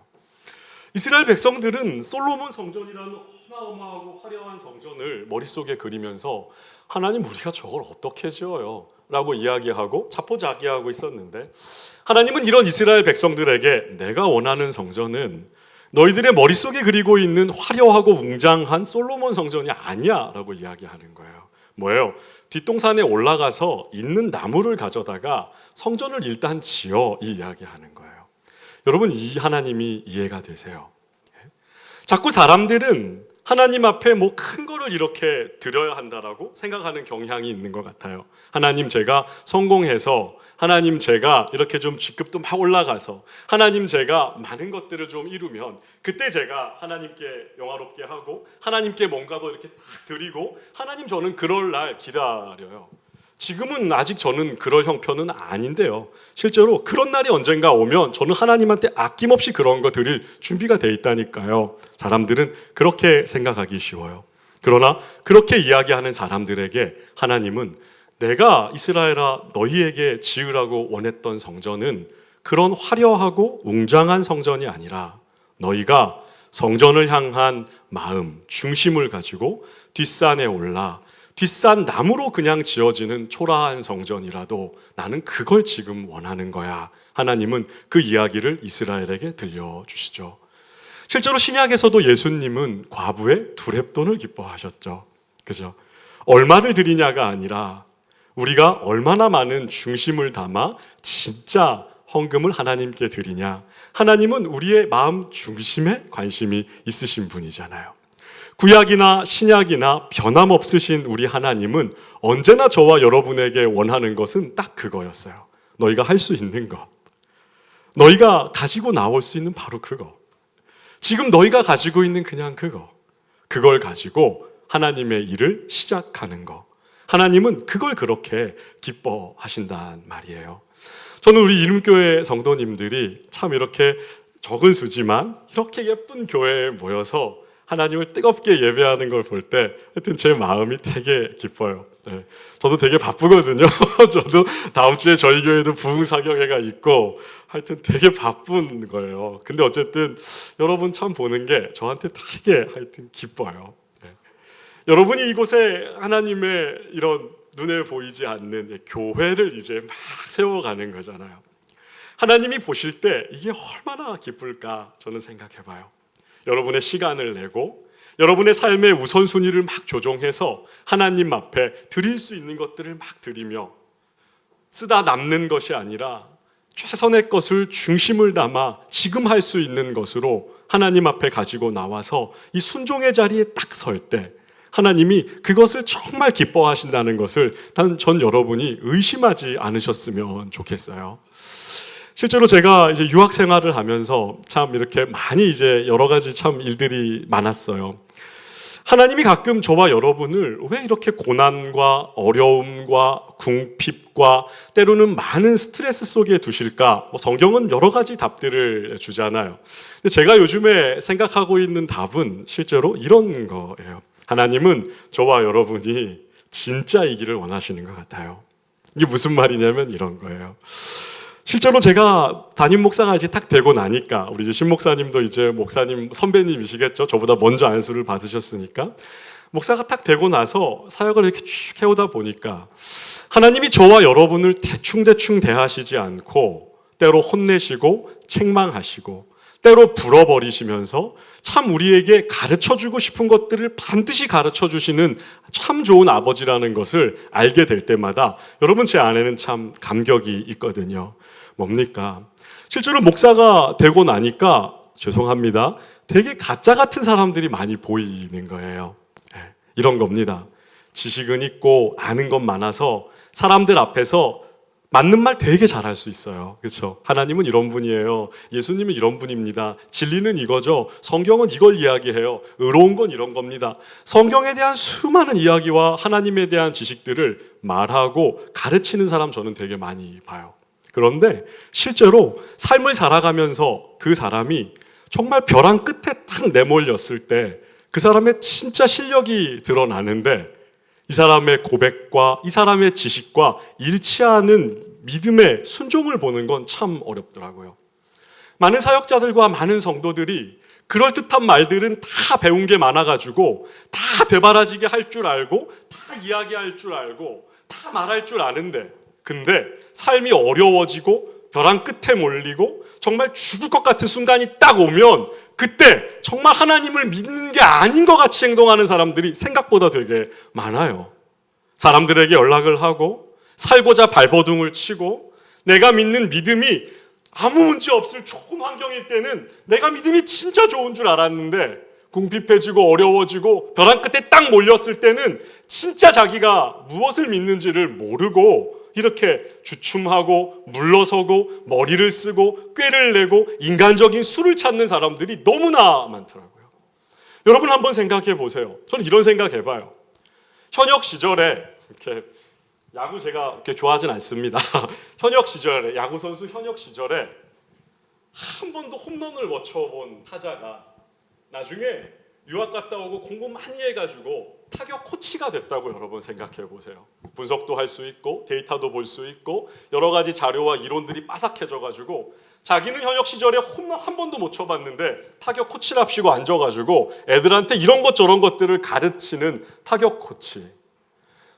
이스라엘 백성들은 솔로몬 성전이라는 어마어마하고 화려한 성전을 머릿속에 그리면서 하나님, 우리가 저걸 어떻게 지어요? 라고 이야기하고 자포자기하고 있었는데, 하나님은 이런 이스라엘 백성들에게 내가 원하는 성전은 너희들의 머릿속에 그리고 있는 화려하고 웅장한 솔로몬 성전이 아니야 라고 이야기하는 거예요. 뭐예요? 뒷동산에 올라가서 있는 나무를 가져다가 성전을 일단 지어, 이 이야기하는 거예요. 여러분, 이 하나님이 이해가 되세요? 자꾸 사람들은 하나님 앞에 뭐 큰 거를 이렇게 드려야 한다라고 생각하는 경향이 있는 것 같아요. 하나님 제가 성공해서, 하나님 제가 이렇게 좀 직급도 막 올라가서, 하나님 제가 많은 것들을 좀 이루면 그때 제가 하나님께 영화롭게 하고 하나님께 뭔가도 이렇게 딱 드리고, 하나님 저는 그럴 날 기다려요. 지금은 아직 저는 그럴 형편은 아닌데요. 실제로 그런 날이 언젠가 오면 저는 하나님한테 아낌없이 그런 거 드릴 준비가 돼 있다니까요. 사람들은 그렇게 생각하기 쉬워요. 그러나 그렇게 이야기하는 사람들에게 하나님은 내가 이스라엘아 너희에게 지으라고 원했던 성전은 그런 화려하고 웅장한 성전이 아니라 너희가 성전을 향한 마음, 중심을 가지고 뒷산에 올라 뒷산 나무로 그냥 지어지는 초라한 성전이라도 나는 그걸 지금 원하는 거야. 하나님은 그 이야기를 이스라엘에게 들려주시죠. 실제로 신약에서도 예수님은 과부의 두렙돈을 기뻐하셨죠. 그죠? 얼마를 드리냐가 아니라 우리가 얼마나 많은 중심을 담아 진짜 헌금을 하나님께 드리냐. 하나님은 우리의 마음 중심에 관심이 있으신 분이잖아요. 구약이나 신약이나 변함없으신 우리 하나님은 언제나 저와 여러분에게 원하는 것은 딱 그거였어요. 너희가 할 수 있는 것, 너희가 가지고 나올 수 있는 바로 그거, 지금 너희가 가지고 있는 그냥 그걸 가지고 하나님의 일을 시작하는 거. 하나님은 그걸 그렇게 기뻐하신단 말이에요. 저는 우리 이름교회 성도님들이 참 이렇게 적은 수지만 이렇게 예쁜 교회에 모여서 하나님을 뜨겁게 예배하는 걸 볼 때 하여튼 제 마음이 되게 기뻐요. 네. 저도 되게 바쁘거든요. 저도 다음 주에 저희 교회도 부흥사경회가 있고 하여튼 되게 바쁜 거예요. 근데 어쨌든 여러분 참 보는 게 저한테 되게 하여튼 기뻐요. 네. 여러분이 이곳에 하나님의 이런 눈에 보이지 않는 교회를 이제 막 세워가는 거잖아요. 하나님이 보실 때 이게 얼마나 기쁠까 저는 생각해봐요. 여러분의 시간을 내고 여러분의 삶의 우선순위를 막 조정해서 하나님 앞에 드릴 수 있는 것들을 막 드리며 쓰다 남는 것이 아니라 최선의 것을 중심을 담아 지금 할 수 있는 것으로 하나님 앞에 가지고 나와서 이 순종의 자리에 딱 설 때 하나님이 그것을 정말 기뻐하신다는 것을 전 여러분이 의심하지 않으셨으면 좋겠어요. 실제로 제가 이제 유학 생활을 하면서 참 이렇게 많이 이제 여러 가지 참 일들이 많았어요. 하나님이 가끔 저와 여러분을 왜 이렇게 고난과 어려움과 궁핍과 때로는 많은 스트레스 속에 두실까? 성경은 여러 가지 답들을 주잖아요. 근데 제가 요즘에 생각하고 있는 답은 실제로 이런 거예요. 하나님은 저와 여러분이 진짜 이기를 원하시는 것 같아요. 이게 무슨 말이냐면 이런 거예요. 실제로 제가 담임 목사가 이제 딱 되고 나니까 우리 이제 신 목사님도 이제 목사님 선배님이시겠죠. 저보다 먼저 안수를 받으셨으니까 목사가 딱 되고 나서 사역을 이렇게 쭉 해오다 보니까 하나님이 저와 여러분을 대충대충 대하시지 않고 때로 혼내시고 책망하시고 때로 불어버리시면서 참 우리에게 가르쳐주고 싶은 것들을 반드시 가르쳐주시는 참 좋은 아버지라는 것을 알게 될 때마다 여러분 제 안에는 참 감격이 있거든요. 뭡니까? 실제로 목사가 되고 나니까 죄송합니다. 되게 가짜 같은 사람들이 많이 보이는 거예요. 이런 겁니다. 지식은 있고 아는 건 많아서 사람들 앞에서 맞는 말 되게 잘할 수 있어요. 그렇죠? 하나님은 이런 분이에요. 예수님은 이런 분입니다. 진리는 이거죠. 성경은 이걸 이야기해요. 의로운 건 이런 겁니다. 성경에 대한 수많은 이야기와 하나님에 대한 지식들을 말하고 가르치는 사람 저는 되게 많이 봐요. 그런데 실제로 삶을 살아가면서 그 사람이 정말 벼랑 끝에 딱 내몰렸을 때 그 사람의 진짜 실력이 드러나는데 이 사람의 고백과 이 사람의 지식과 일치하는 믿음의 순종을 보는 건 참 어렵더라고요. 많은 사역자들과 많은 성도들이 그럴듯한 말들은 다 배운 게 많아가지고 다 되바라지게 할 줄 알고 다 이야기할 줄 알고 다 말할 줄 아는데 근데 삶이 어려워지고 벼랑 끝에 몰리고 정말 죽을 것 같은 순간이 딱 오면 그때 정말 하나님을 믿는 게 아닌 것 같이 행동하는 사람들이 생각보다 되게 많아요. 사람들에게 연락을 하고 살고자 발버둥을 치고 내가 믿는 믿음이 아무 문제 없을 좋은 환경일 때는 내가 믿음이 진짜 좋은 줄 알았는데 궁핍해지고 어려워지고 벼랑 끝에 딱 몰렸을 때는 진짜 자기가 무엇을 믿는지를 모르고 이렇게 주춤하고 물러서고 머리를 쓰고 꾀를 내고 인간적인 수를 찾는 사람들이 너무나 많더라고요. 여러분 한번 생각해 보세요. 저는 이런 생각 해봐요. 현역 시절에 이렇게 야구 제가 그렇게 좋아하진 않습니다. 현역 시절에 야구 선수 현역 시절에 한 번도 홈런을 못 쳐본 타자가 나중에 유학 갔다 오고 공부 많이 해가지고 타격 코치가 됐다고 여러분 생각해 보세요. 분석도 할 수 있고 데이터도 볼 수 있고 여러 가지 자료와 이론들이 빠삭해져가지고 자기는 현역 시절에 홈런 한 번도 못 쳐봤는데 타격 코치랍시고 앉아가지고 애들한테 이런 것 저런 것들을 가르치는 타격 코치.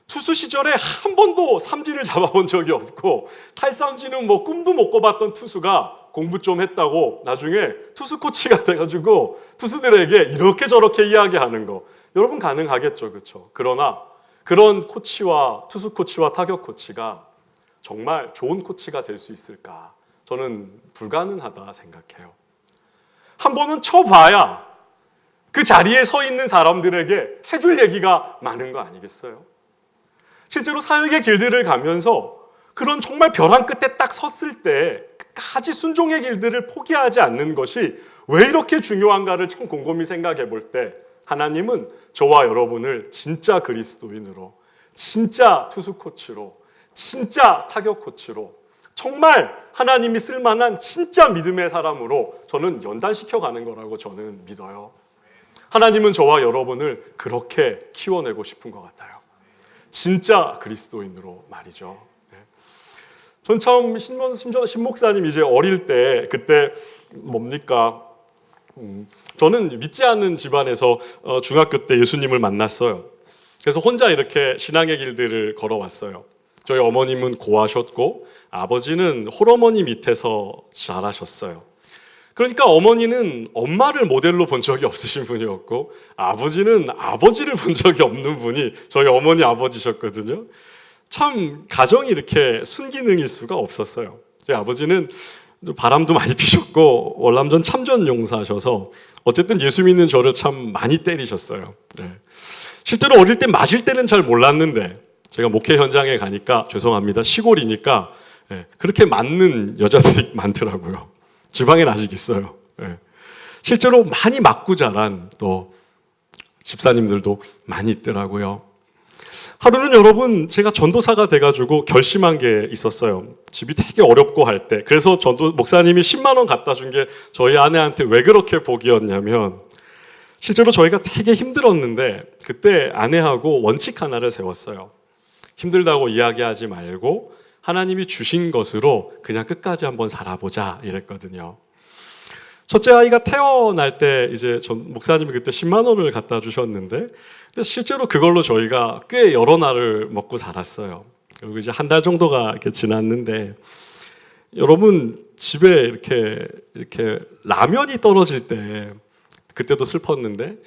투수 시절에 한 번도 삼진을 잡아본 적이 없고 탈삼진은 뭐 꿈도 못 꿔봤던 투수가 공부 좀 했다고 나중에 투수 코치가 돼가지고 투수들에게 이렇게 저렇게 이야기하는 거 여러분 가능하겠죠, 그렇죠? 그러나 그런 코치와 투수 코치와 타격 코치가 정말 좋은 코치가 될 수 있을까? 저는 불가능하다 생각해요. 한 번은 쳐봐야 그 자리에 서 있는 사람들에게 해줄 얘기가 많은 거 아니겠어요? 실제로 사역의 길들을 가면서 그런 정말 벼랑 끝에 딱 섰을 때 끝까지 순종의 길들을 포기하지 않는 것이 왜 이렇게 중요한가를 참 곰곰이 생각해 볼 때 하나님은 저와 여러분을 진짜 그리스도인으로, 진짜 투수 코치로, 진짜 타격 코치로, 정말 하나님이 쓸만한 진짜 믿음의 사람으로 저는 연단시켜 가는 거라고 저는 믿어요. 하나님은 저와 여러분을 그렇게 키워내고 싶은 것 같아요. 진짜 그리스도인으로 말이죠. 전 처음 신 목사님 이제 어릴 때 그때 뭡니까? 저는 믿지 않는 집안에서 중학교 때 예수님을 만났어요. 그래서 혼자 이렇게 신앙의 길들을 걸어왔어요. 저희 어머님은 고하셨고 아버지는 홀어머니 밑에서 자라셨어요. 그러니까 어머니는 엄마를 모델로 본 적이 없으신 분이었고 아버지는 아버지를 본 적이 없는 분이 저희 어머니 아버지셨거든요. 참 가정이 이렇게 순기능일 수가 없었어요. 저희 아버지는 바람도 많이 피셨고 월남전 참전용사셔서 어쨌든 예수 믿는 저를 참 많이 때리셨어요. 네. 실제로 어릴 때 맞을 때는 잘 몰랐는데 제가 목회 현장에 가니까 죄송합니다. 시골이니까 그렇게 맞는 여자들이 많더라고요. 지방엔 아직 있어요. 실제로 많이 맞고 자란 또 집사님들도 많이 있더라고요. 하루는 여러분 제가 전도사가 돼가지고 결심한 게 있었어요. 집이 되게 어렵고 할 때. 그래서 전도 목사님이 10만 원 갖다 준 게 저희 아내한테 왜 그렇게 복이었냐면 실제로 저희가 되게 힘들었는데 그때 아내하고 원칙 하나를 세웠어요. 힘들다고 이야기하지 말고 하나님이 주신 것으로 그냥 끝까지 한번 살아보자 이랬거든요. 첫째 아이가 태어날 때 이제 전 목사님이 그때 10만 원을 갖다 주셨는데 실제로 그걸로 저희가 꽤 여러 날을 먹고 살았어요. 그리고 이제 한 달 정도가 이렇게 지났는데 여러분 집에 이렇게 라면이 떨어질 때 그때도 슬펐는데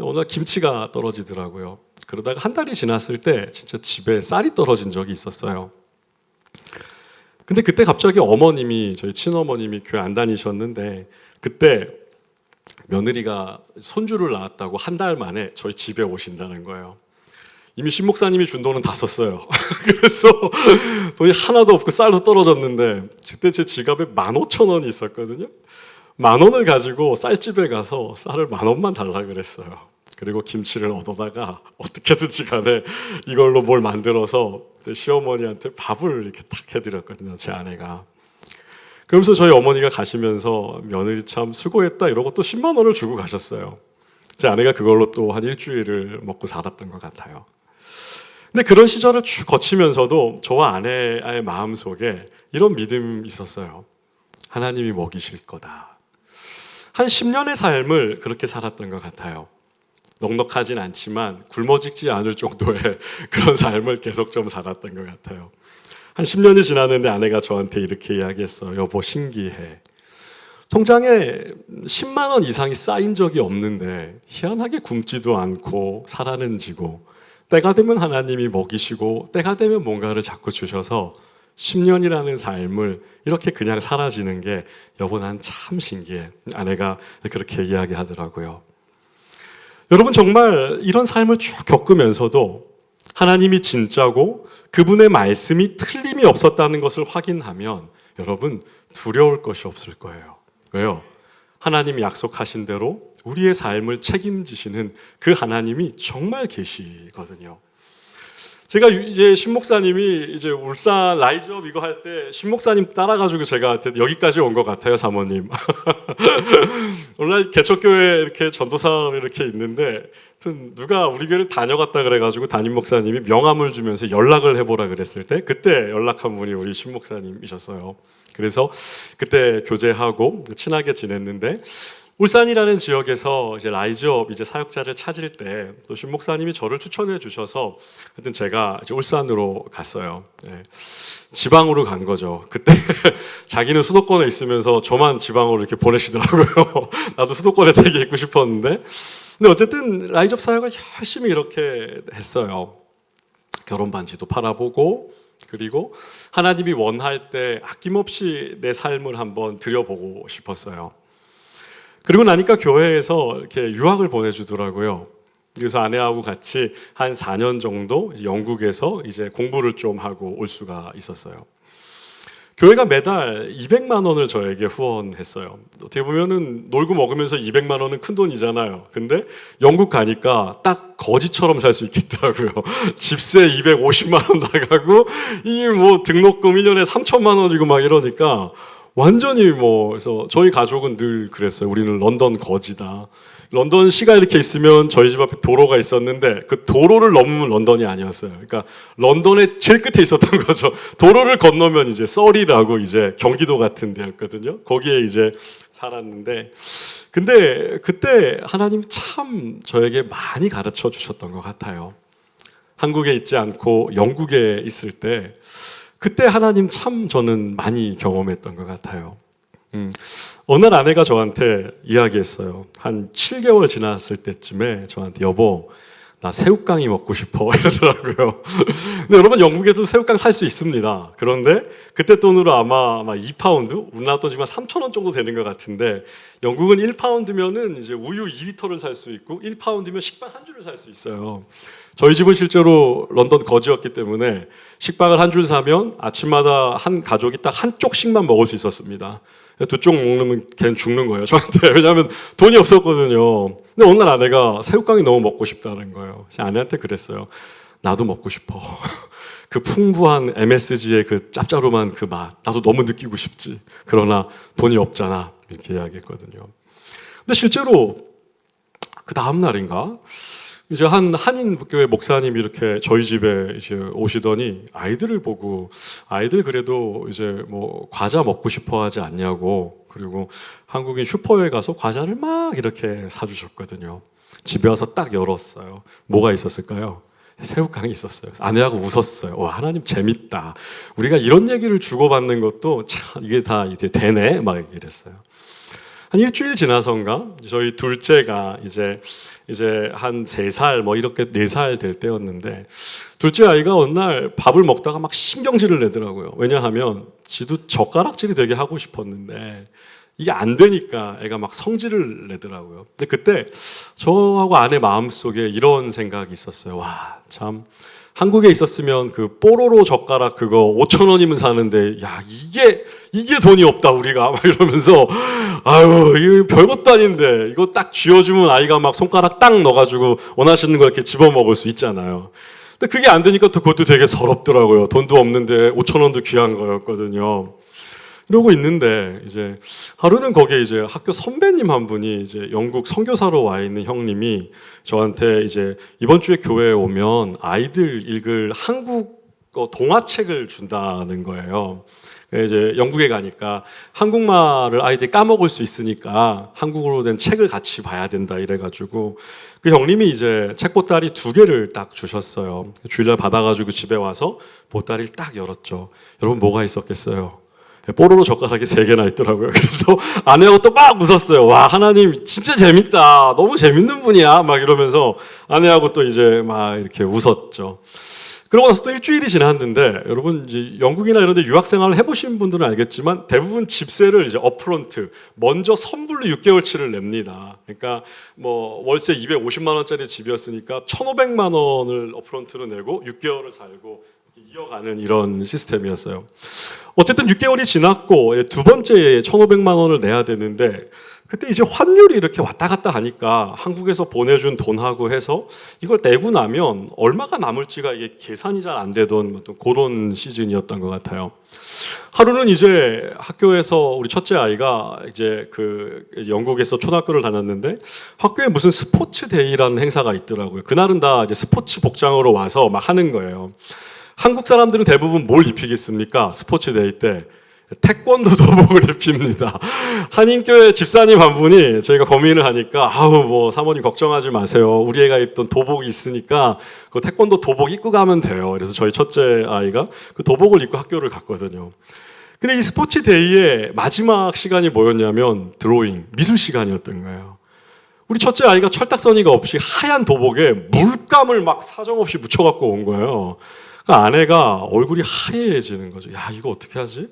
어느 날 김치가 떨어지더라고요. 그러다가 한 달이 지났을 때 진짜 집에 쌀이 떨어진 적이 있었어요. 근데 그때 갑자기 어머님이 저희 친어머님이 교회 안 다니셨는데 그때 며느리가 손주를 낳았다고 한 달 만에 저희 집에 오신다는 거예요. 이미 신 목사님이 준 돈은 다 썼어요. 그래서 돈이 하나도 없고 쌀도 떨어졌는데 그때 제 지갑에 15,000원이 있었거든요. 10,000원을 가지고 쌀집에 가서 쌀을 10,000원만 달라 그랬어요. 그리고 김치를 얻어다가 어떻게든지 간에 이걸로 뭘 만들어서 시어머니한테 밥을 이렇게 탁 해드렸거든요. 제 아내가. 그러면서 저희 어머니가 가시면서 며느리 참 수고했다 이러고 또 10만 원을 주고 가셨어요. 제 아내가 그걸로 또 한 일주일을 먹고 살았던 것 같아요. 근데 그런 시절을 쭉 거치면서도 저와 아내의 마음속에 이런 믿음이 있었어요. 하나님이 먹이실 거다. 한 10년의 삶을 그렇게 살았던 것 같아요. 넉넉하진 않지만 굶어 죽지 않을 정도의 그런 삶을 계속 좀 살았던 것 같아요. 한 10년이 지났는데 아내가 저한테 이렇게 이야기했어요. 여보 신기해. 통장에 10만 원 이상이 쌓인 적이 없는데 희한하게 굶지도 않고 살아는 지고 때가 되면 하나님이 먹이시고 때가 되면 뭔가를 자꾸 주셔서 10년이라는 삶을 이렇게 그냥 사라지는 게 여보 난 참 신기해. 아내가 그렇게 이야기하더라고요. 여러분 정말 이런 삶을 쭉 겪으면서도 하나님이 진짜고 그분의 말씀이 틀림이 없었다는 것을 확인하면 여러분 두려울 것이 없을 거예요. 왜요? 하나님이 약속하신 대로 우리의 삶을 책임지시는 그 하나님이 정말 계시거든요. 제가 이제 신목사님이 이제 울산 라이즈업 이거 할 때 신목사님 따라가지고 제가 여기까지 온 것 같아요, 사모님. 오늘 개척교회 이렇게 전도사를 이렇게 있는데 누가 우리 교회를 다녀갔다 그래가지고 담임 목사님이 명함을 주면서 연락을 해보라 그랬을 때 그때 연락한 분이 우리 신목사님이셨어요. 그래서 그때 교제하고 친하게 지냈는데 울산이라는 지역에서 이제 라이즈업 이제 사역자를 찾을 때 또 신목사님이 저를 추천해 주셔서 하여튼 제가 이제 울산으로 갔어요. 네. 지방으로 간 거죠. 그때 자기는 수도권에 있으면서 저만 지방으로 이렇게 보내시더라고요. 나도 수도권에 되게 있고 싶었는데, 근데 어쨌든 라이즈업 사역을 열심히 이렇게 했어요. 결혼 반지도 팔아보고, 그리고 하나님이 원할 때 아낌없이 내 삶을 한번 드려보고 싶었어요. 그리고 나니까 교회에서 이렇게 유학을 보내주더라고요. 그래서 아내하고 같이 한 4년 정도 영국에서 이제 공부를 좀 하고 올 수가 있었어요. 교회가 매달 200만 원을 저에게 후원했어요. 어떻게 보면은 놀고 먹으면서 200만 원은 큰 돈이잖아요. 근데 영국 가니까 딱 거지처럼 살 수 있겠더라고요. 집세 250만 원 나가고 이 뭐 등록금 1년에 3천만 원이고 막 이러니까 완전히 그래서 저희 가족은 늘 그랬어요. 우리는 런던 거지다. 런던시가 이렇게 있으면 저희 집 앞에 도로가 있었는데 그 도로를 넘으면 런던이 아니었어요. 그러니까 런던의 제일 끝에 있었던 거죠. 도로를 건너면 이제 서리라고 이제 경기도 같은 데였거든요. 거기에 이제 살았는데, 근데 그때 하나님 참 저에게 많이 가르쳐 주셨던 것 같아요. 한국에 있지 않고 영국에 있을 때 그때 하나님 참 저는 많이 경험했던 것 같아요. 어느 날 아내가 저한테 이야기했어요. 한 7개월 지났을 때쯤에 저한테 여보 나 새우깡이 먹고 싶어 이러더라고요. 근데 여러분 영국에도 새우깡 살 수 있습니다. 그런데 그때 돈으로 아마 2파운드? 우리나라 돈 지금 3,000원 정도 되는 것 같은데 영국은 1파운드면은 이제 우유 2리터를 살 수 있고 1파운드면 식빵 한 줄을 살 수 있어요. 저희 집은 실제로 런던 거지였기 때문에 식빵을 한 줄 사면 아침마다 한 가족이 딱 한쪽씩만 먹을 수 있었습니다. 두 쪽 먹으면 걔는 죽는 거예요, 저한테. 왜냐하면 돈이 없었거든요. 근데 오늘 아내가 새우깡이 너무 먹고 싶다는 거예요. 제 아내한테 그랬어요. 나도 먹고 싶어. 그 풍부한 MSG의 그 짭짤한 그 맛, 나도 너무 느끼고 싶지. 그러나 돈이 없잖아. 이렇게 이야기했거든요. 근데 실제로 그 다음 날인가? 이제 한 한인교회 목사님이 이렇게 저희 집에 이제 오시더니 아이들을 보고 아이들 그래도 이제 과자 먹고 싶어 하지 않냐고, 그리고 한국인 슈퍼에 가서 과자를 막 이렇게 사주셨거든요. 집에 와서 딱 열었어요. 뭐가 있었을까요? 새우깡이 있었어요. 아내하고 웃었어요. 와, 하나님 재밌다. 우리가 이런 얘기를 주고받는 것도 참 이게 다 이제 되네. 막 이랬어요. 한 일주일 지나선가 저희 둘째가 이제 한 3살 이렇게 4살 될 때였는데 둘째 아이가 어느 날 밥을 먹다가 막 신경질을 내더라고요. 왜냐하면 지도 젓가락질이 되게 하고 싶었는데 이게 안 되니까 애가 막 성질을 내더라고요. 근데 그때 저하고 아내 마음속에 이런 생각이 있었어요. 와, 참 한국에 있었으면 그 뽀로로 젓가락 그거 5,000원이면 사는데 야 이게 돈이 없다 우리가 막 이러면서 아유 이거 별것도 아닌데 이거 딱 쥐어주면 아이가 막 손가락 딱 넣어가지고 원하시는 걸 이렇게 집어먹을 수 있잖아요. 근데 그게 안 되니까 또 그것도 되게 서럽더라고요. 돈도 없는데 5,000원도 귀한 거였거든요. 이러고 있는데 이제 하루는 거기에 이제 학교 선배님 한 분이 이제 영국 선교사로 와 있는 형님이 저한테 이제 이번 주에 교회에 오면 아이들 읽을 한국 동화책을 준다는 거예요. 이제 영국에 가니까 한국말을 아이들이 까먹을 수 있으니까 한국어로 된 책을 같이 봐야 된다 이래가지고 그 형님이 이제 책 보따리 2개를 딱 주셨어요. 주일날 받아가지고 집에 와서 보따리를 딱 열었죠. 여러분 뭐가 있었겠어요? 뽀로로 젓가락이 3개나 있더라고요. 그래서 아내하고 또 막 웃었어요. 와, 하나님 진짜 재밌다. 너무 재밌는 분이야. 막 이러면서 아내하고 또 이제 막 이렇게 웃었죠. 그러고 나서 또 일주일이 지났는데 여러분 이제 영국이나 이런 데 유학 생활을 해보신 분들은 알겠지만 대부분 집세를 이제 업프론트 먼저 선불로 6개월치를 냅니다. 그러니까 뭐 월세 250만 원짜리 집이었으니까 1,500만 원을 업프론트로 내고 6개월을 살고 이어가는 이런 시스템이었어요. 어쨌든 6개월이 지났고 두 번째 1,500만 원을 내야 되는데 그때 이제 환율이 이렇게 왔다 갔다 하니까 한국에서 보내준 돈하고 해서 이걸 내고 나면 얼마가 남을지가 이게 계산이 잘 안 되던 어떤 그런 시즌이었던 것 같아요. 하루는 이제 학교에서 우리 첫째 아이가 이제 영국에서 초등학교를 다녔는데 학교에 무슨 스포츠 데이라는 행사가 있더라고요. 그날은 다 이제 스포츠 복장으로 와서 막 하는 거예요. 한국 사람들은 대부분 뭘 입히겠습니까? 스포츠 데이 때. 태권도 도복을 입힙니다. 한인교회 집사님 한 분이 저희가 고민을 하니까 사모님 걱정하지 마세요. 우리 애가 입던 도복이 있으니까 그 태권도 도복 입고 가면 돼요. 그래서 저희 첫째 아이가 그 도복을 입고 학교를 갔거든요. 근데 이 스포츠 데이의 마지막 시간이 뭐였냐면 드로잉, 미술 시간이었던 거예요. 우리 첫째 아이가 철딱서니가 없이 하얀 도복에 물감을 막 사정없이 묻혀갖고 온 거예요. 그러니까 아내가 얼굴이 하얘지는 거죠. 야, 이거 어떻게 하지?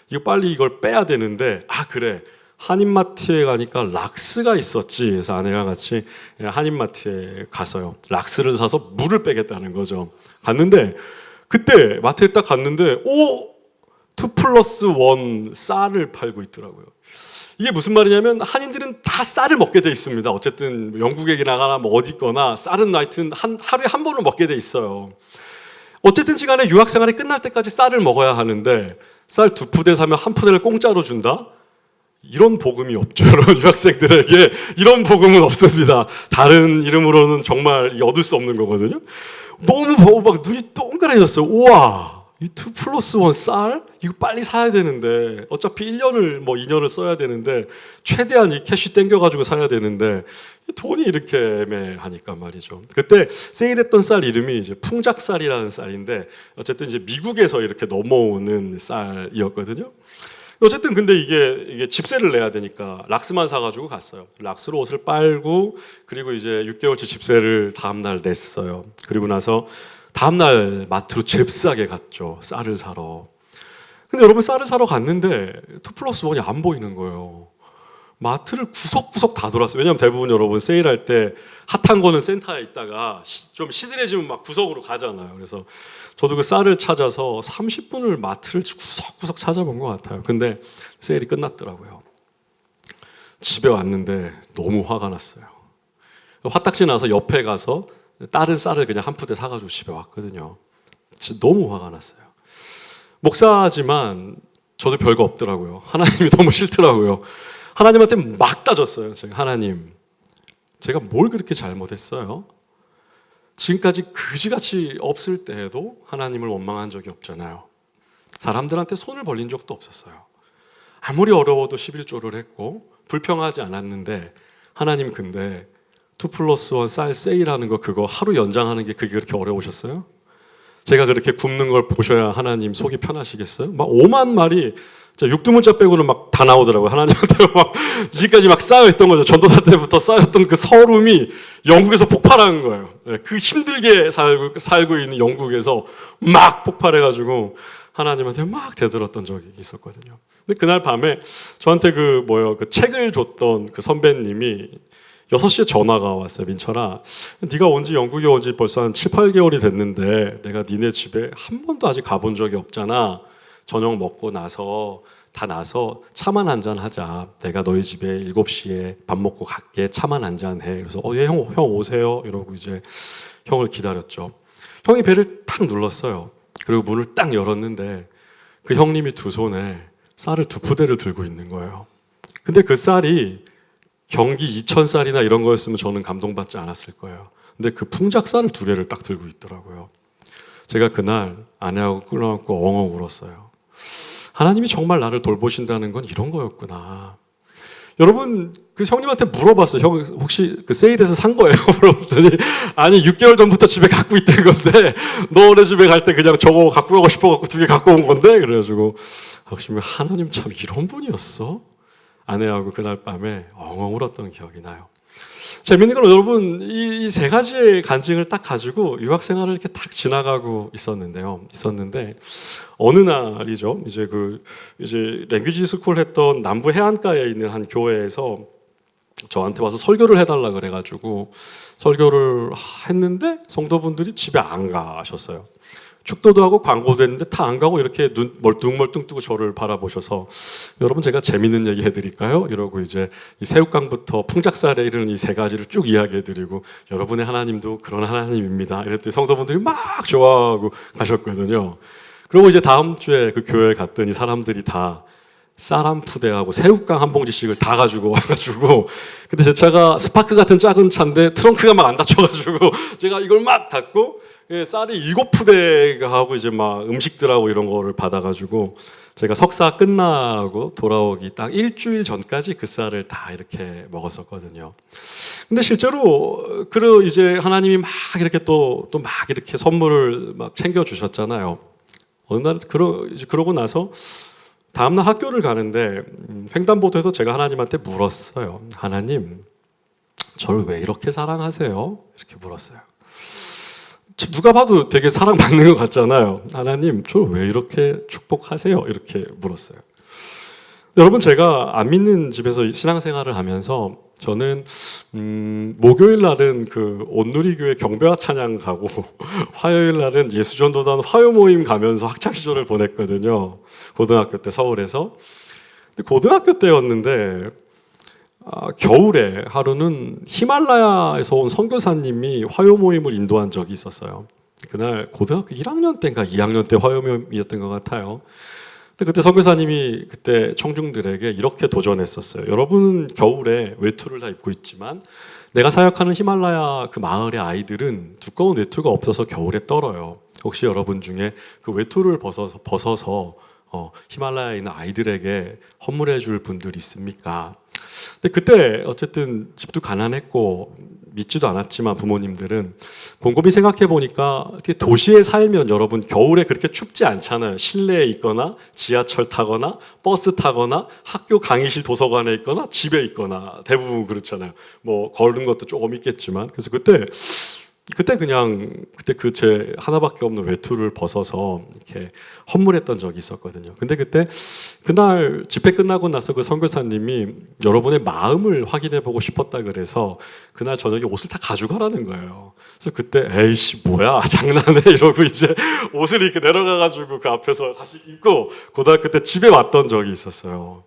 이거 빨리 이걸 빼야 되는데 그래 한인마트에 가니까 락스가 있었지. 그래서 아내가 같이 한인마트에 갔어요. 락스를 사서 물을 빼겠다는 거죠. 갔는데 그때 마트에 딱 갔는데 2+1 쌀을 팔고 있더라고요. 이게 무슨 말이냐면 한인들은 다 쌀을 먹게 돼 있습니다. 어쨌든 영국에 나가나 뭐 어디 있거나 쌀은 하여튼 하루에 한 번은 먹게 돼 있어요. 어쨌든 시간에 유학생활이 끝날 때까지 쌀을 먹어야 하는데 쌀 2푸대 사면 1푸대를 공짜로 준다? 이런 복음이 없죠. 여러분, 유학생들에게 이런 복음은 없습니다. 다른 이름으로는 정말 얻을 수 없는 거거든요. 너무 보고 막 눈이 동그래졌어요. 우와, 이 2+1 쌀? 이거 빨리 사야 되는데 어차피 1년을 2년을 써야 되는데 최대한 이 캐시 땡겨가지고 사야 되는데 돈이 이렇게 애매하니까 말이죠. 그때 세일했던 쌀 이름이 이제 풍작쌀이라는 쌀인데 어쨌든 이제 미국에서 이렇게 넘어오는 쌀이었거든요. 어쨌든 근데 이게 집세를 내야 되니까 락스만 사가지고 갔어요. 락스로 옷을 빨고 그리고 이제 6개월치 집세를 다음날 냈어요. 그리고 나서 다음날 마트로 잽싸게 갔죠. 쌀을 사러. 근데 여러분 쌀을 사러 갔는데 2+1이 안 보이는 거예요. 마트를 구석구석 다 돌았어요. 왜냐하면 대부분 여러분 세일할 때 핫한 거는 센터에 있다가 좀 시들해지면 막 구석으로 가잖아요. 그래서 저도 그 쌀을 찾아서 30분을 마트를 구석구석 찾아본 것 같아요. 근데 세일이 끝났더라고요. 집에 왔는데 너무 화가 났어요. 화딱지 나서 옆에 가서 다른 쌀을 그냥 1푸대 사가지고 집에 왔거든요. 진짜 너무 화가 났어요. 목사지만 저도 별거 없더라고요. 하나님이 너무 싫더라고요. 하나님한테 막 따졌어요. 하나님, 제가 뭘 그렇게 잘못했어요? 지금까지 그지같이 없을 때에도 하나님을 원망한 적이 없잖아요. 사람들한테 손을 벌린 적도 없었어요. 아무리 어려워도 11조를 했고 불평하지 않았는데 하나님 근데 2+1 쌀 세일하는 거 그거 하루 연장하는 게 그게 그렇게 어려우셨어요? 제가 그렇게 굶는 걸 보셔야 하나님 속이 편하시겠어요? 막 5만 말이 육두문자 빼고는 막 다 나오더라고요. 하나님한테 막 지금까지 막 쌓여있던 거죠. 전도사 때부터 쌓였던 그 서름이 영국에서 폭발한 거예요. 그 힘들게 살고 있는 영국에서 막 폭발해가지고 하나님한테 막 대들었던 적이 있었거든요. 근데 그날 밤에 저한테 그 책을 줬던 그 선배님이 6시에 전화가 왔어요. 민철아, 네가 온지 영국에 온 지 벌써 한 7, 8개월이 됐는데 내가 니네 집에 한 번도 아직 가본 적이 없잖아. 저녁 먹고 나서 다 나서 차만 한잔 하자. 내가 너희 집에 7시에 밥 먹고 갈게. 차만 한잔 해. 그래서 예, 형 오세요. 이러고 이제 형을 기다렸죠. 형이 배를 탁 눌렀어요. 그리고 문을 딱 열었는데 그 형님이 두 손에 쌀을 2푸대를 들고 있는 거예요. 근데 그 쌀이 경기 2,000쌀이나 이런 거였으면 저는 감동받지 않았을 거예요. 근데 그 풍작쌀을 2개를 딱 들고 있더라고요. 제가 그날 아내하고 끌어안고 엉엉 울었어요. 하나님이 정말 나를 돌보신다는 건 이런 거였구나. 여러분 그 형님한테 물어봤어요. 형 혹시 그 세일에서 산 거예요? 물어봤더니 아니 6개월 전부터 집에 갖고 있던 건데 너네 집에 갈 때 그냥 저거 갖고 가고 싶어갖고 2개 갖고 온 건데 그래가지고 혹시 하나님 참 이런 분이었어? 아내하고 그날 밤에 엉엉 울었던 기억이 나요. 재밌는 건 여러분 이 세 가지의 간증을 딱 가지고 유학 생활을 이렇게 딱 지나가고 있었는데 어느 날이죠. 이제 랭귀지 스쿨 했던 남부 해안가에 있는 한 교회에서 저한테 와서 설교를 해달라 그래가지고 설교를 했는데 성도분들이 집에 안 가셨어요. 축도도 하고 광고도 했는데 다 안 가고 이렇게 눈 멀뚱멀뚱 뜨고 저를 바라보셔서 여러분 제가 재밌는 얘기 해드릴까요? 이러고 이제 이 새우깡부터 풍작살에 이르는 이 세 가지를 쭉 이야기해드리고 여러분의 하나님도 그런 하나님입니다. 이랬더니 성도분들이 막 좋아하고 가셨거든요. 그리고 이제 다음 주에 그 교회에 갔더니 사람들이 다 쌀 한 푸대하고 새우깡 한 봉지씩을 다 가지고 와가지고 근데 제 차가 스파크 같은 작은 차인데 트렁크가 막 안 닫혀가지고 제가 이걸 막 닫고 쌀이 7푸대가 하고 이제 막 음식들하고 이런 거를 받아가지고 제가 석사 끝나고 돌아오기 딱 일주일 전까지 그 쌀을 다 이렇게 먹었었거든요. 근데 실제로 이제 하나님이 막 이렇게 또 막 이렇게 선물을 막 챙겨 주셨잖아요. 어느 날 그러고 나서 다음날 학교를 가는데 횡단보도에서 제가 하나님한테 물었어요. 하나님, 저를 왜 이렇게 사랑하세요? 이렇게 물었어요. 누가 봐도 되게 사랑받는 것 같잖아요. 하나님, 저를 왜 이렇게 축복하세요? 이렇게 물었어요. 여러분, 제가 안 믿는 집에서 신앙생활을 하면서 저는 목요일 날은 그 온누리교회 경배와 찬양 가고 화요일 날은 예수전도단 화요 모임 가면서 학창 시절을 보냈거든요. 고등학교 때 서울에서. 근데 고등학교 때였는데 겨울에 하루는 히말라야에서 온 선교사님이 화요 모임을 인도한 적이 있었어요. 그날 고등학교 1학년 때인가 2학년 때 화요 모임이었던 것 같아요. 그때 선교사님이 그때 청중들에게 이렇게 도전했었어요. 여러분은 겨울에 외투를 다 입고 있지만 내가 사역하는 히말라야 그 마을의 아이들은 두꺼운 외투가 없어서 겨울에 떨어요. 혹시 여러분 중에 그 외투를 벗어서 히말라야에 있는 아이들에게 헌물해 줄 분들이 있습니까? 근데 그때 어쨌든 집도 가난했고 믿지도 않았지만 부모님들은 곰곰이 생각해 보니까 도시에 살면 여러분 겨울에 그렇게 춥지 않잖아요. 실내에 있거나 지하철 타거나 버스 타거나 학교 강의실 도서관에 있거나 집에 있거나 대부분 그렇잖아요. 뭐 걸은 것도 조금 있겠지만 그래서 그때 그 제 하나밖에 없는 외투를 벗어서 이렇게 헌물했던 적이 있었거든요. 근데 그날 집회 끝나고 나서 그 선교사님이 여러분의 마음을 확인해 보고 싶었다 그래서 그날 저녁에 옷을 다 가져가라는 거예요. 그래서 그때 에이씨 뭐야 장난해 이러고 이제 옷을 이렇게 내려가가지고 그 앞에서 다시 입고 고등학교 때 집에 왔던 적이 있었어요.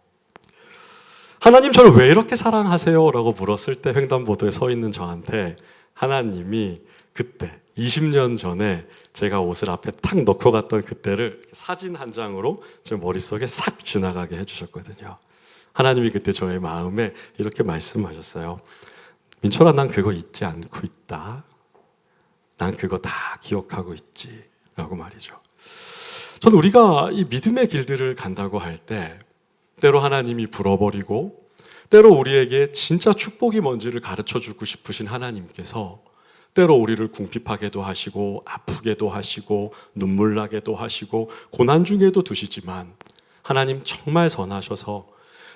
하나님 저를 왜 이렇게 사랑하세요? 라고 물었을 때 횡단보도에 서 있는 저한테 하나님이 그때 20년 전에 제가 옷을 앞에 탁 넣고 갔던 그때를 사진 한 장으로 제 머릿속에 싹 지나가게 해주셨거든요. 하나님이 그때 저의 마음에 이렇게 말씀하셨어요. 민철아, 난 그거 잊지 않고 있다. 난 그거 다 기억하고 있지. 라고 말이죠. 저는 우리가 이 믿음의 길들을 간다고 할 때 때로 하나님이 불어버리고 때로 우리에게 진짜 축복이 뭔지를 가르쳐주고 싶으신 하나님께서 때로 우리를 궁핍하게도 하시고 아프게도 하시고 눈물 나게도 하시고 고난 중에도 두시지만 하나님 정말 선하셔서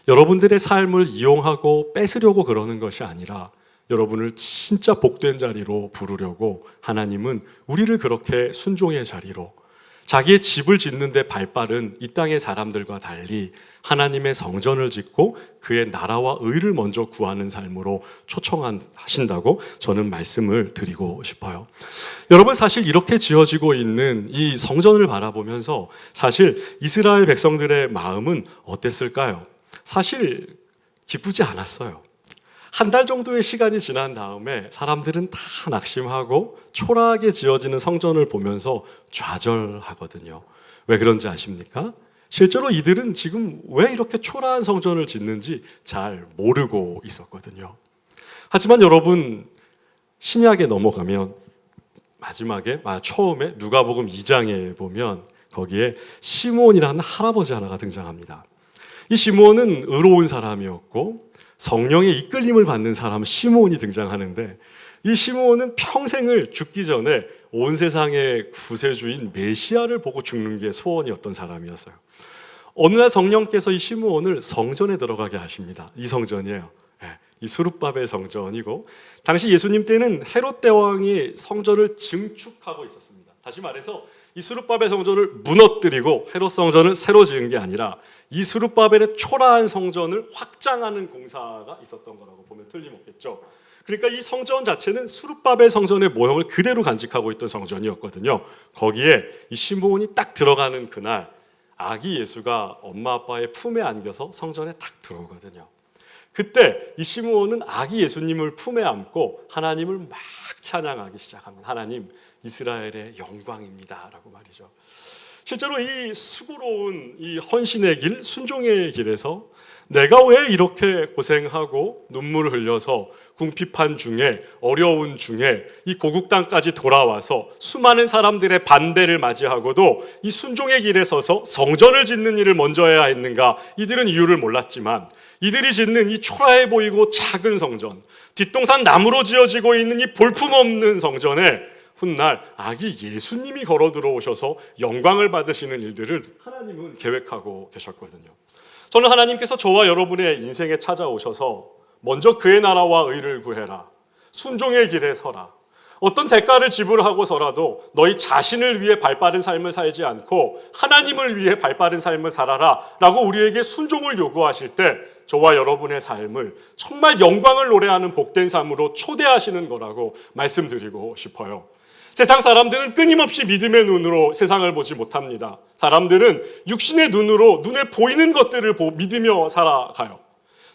여러분들의 삶을 이용하고 뺏으려고 그러는 것이 아니라 여러분을 진짜 복된 자리로 부르려고 하나님은 우리를 그렇게 순종의 자리로 자기의 집을 짓는데 발빠른 이 땅의 사람들과 달리 하나님의 성전을 짓고 그의 나라와 의를 먼저 구하는 삶으로 초청하신다고 저는 말씀을 드리고 싶어요. 여러분 사실 이렇게 지어지고 있는 이 성전을 바라보면서 사실 이스라엘 백성들의 마음은 어땠을까요? 사실 기쁘지 않았어요. 한 달 정도의 시간이 지난 다음에 사람들은 다 낙심하고 초라하게 지어지는 성전을 보면서 좌절하거든요. 왜 그런지 아십니까? 실제로 이들은 지금 왜 이렇게 초라한 성전을 짓는지 잘 모르고 있었거든요. 하지만 여러분, 신약에 넘어가면 마지막에 처음에 누가복음 2장에 보면 거기에 시므온이라는 할아버지 하나가 등장합니다. 이 시므온은 의로운 사람이었고 성령의 이끌림을 받는 사람 시므온이 등장하는데 이 시므온은 평생을 죽기 전에 온 세상의 구세주인 메시아를 보고 죽는 게 소원이었던 사람이었어요. 어느 날 성령께서 이 시므온을 성전에 들어가게 하십니다. 이 성전이에요. 이 수룹바벨 성전이고, 당시 예수님 때는 헤롯 대왕이 성전을 증축하고 있었습니다. 다시 말해서 이 수룹바벨 성전을 무너뜨리고 헤롯 성전을 새로 지은 게 아니라 이 수룹바벨의 초라한 성전을 확장하는 공사가 있었던 거라고 보면 틀림없겠죠. 그러니까 이 성전 자체는 수룹바벨 성전의 모형을 그대로 간직하고 있던 성전이었거든요. 거기에 이 시므온이 딱 들어가는 그날 아기 예수가 엄마 아빠의 품에 안겨서 성전에 딱 들어오거든요. 그때 이 시므온은 아기 예수님을 품에 안고 하나님을 막 찬양하기 시작합니다. 하나님, 이스라엘의 영광입니다 라고 말이죠. 실제로 이 수고로운 이 헌신의 길, 순종의 길에서 내가 왜 이렇게 고생하고 눈물을 흘려서 궁핍한 중에, 어려운 중에 이 고국 땅까지 돌아와서 수많은 사람들의 반대를 맞이하고도 이 순종의 길에 서서 성전을 짓는 일을 먼저 해야 했는가? 이들은 이유를 몰랐지만 이들이 짓는 이 초라해 보이고 작은 성전, 뒷동산 나무로 지어지고 있는 이 볼품없는 성전에 훗날 아기 예수님이 걸어 들어오셔서 영광을 받으시는 일들을 하나님은 계획하고 계셨거든요. 저는 하나님께서 저와 여러분의 인생에 찾아오셔서 먼저 그의 나라와 의를 구해라, 순종의 길에 서라, 어떤 대가를 지불하고서라도 너희 자신을 위해 발빠른 삶을 살지 않고 하나님을 위해 발빠른 삶을 살아라 라고 우리에게 순종을 요구하실 때 저와 여러분의 삶을 정말 영광을 노래하는 복된 삶으로 초대하시는 거라고 말씀드리고 싶어요. 세상 사람들은 끊임없이 믿음의 눈으로 세상을 보지 못합니다. 사람들은 육신의 눈으로 눈에 보이는 것들을 믿으며 살아가요.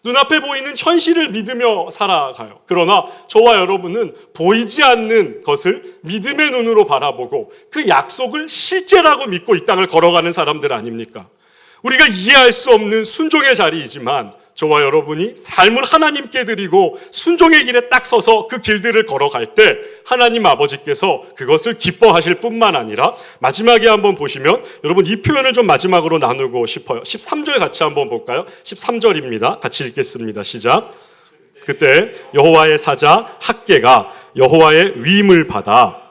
눈앞에 보이는 현실을 믿으며 살아가요. 그러나 저와 여러분은 보이지 않는 것을 믿음의 눈으로 바라보고 그 약속을 실제라고 믿고 이 땅을 걸어가는 사람들 아닙니까? 우리가 이해할 수 없는 순종의 자리이지만 저와 여러분이 삶을 하나님께 드리고 순종의 길에 딱 서서 그 길들을 걸어갈 때 하나님 아버지께서 그것을 기뻐하실 뿐만 아니라 마지막에 한번 보시면 여러분 이 표현을 좀 마지막으로 나누고 싶어요. 13절 같이 한번 볼까요? 13절입니다. 같이 읽겠습니다. 시작. 그때 여호와의 사자 학개가 여호와의 위임을 받아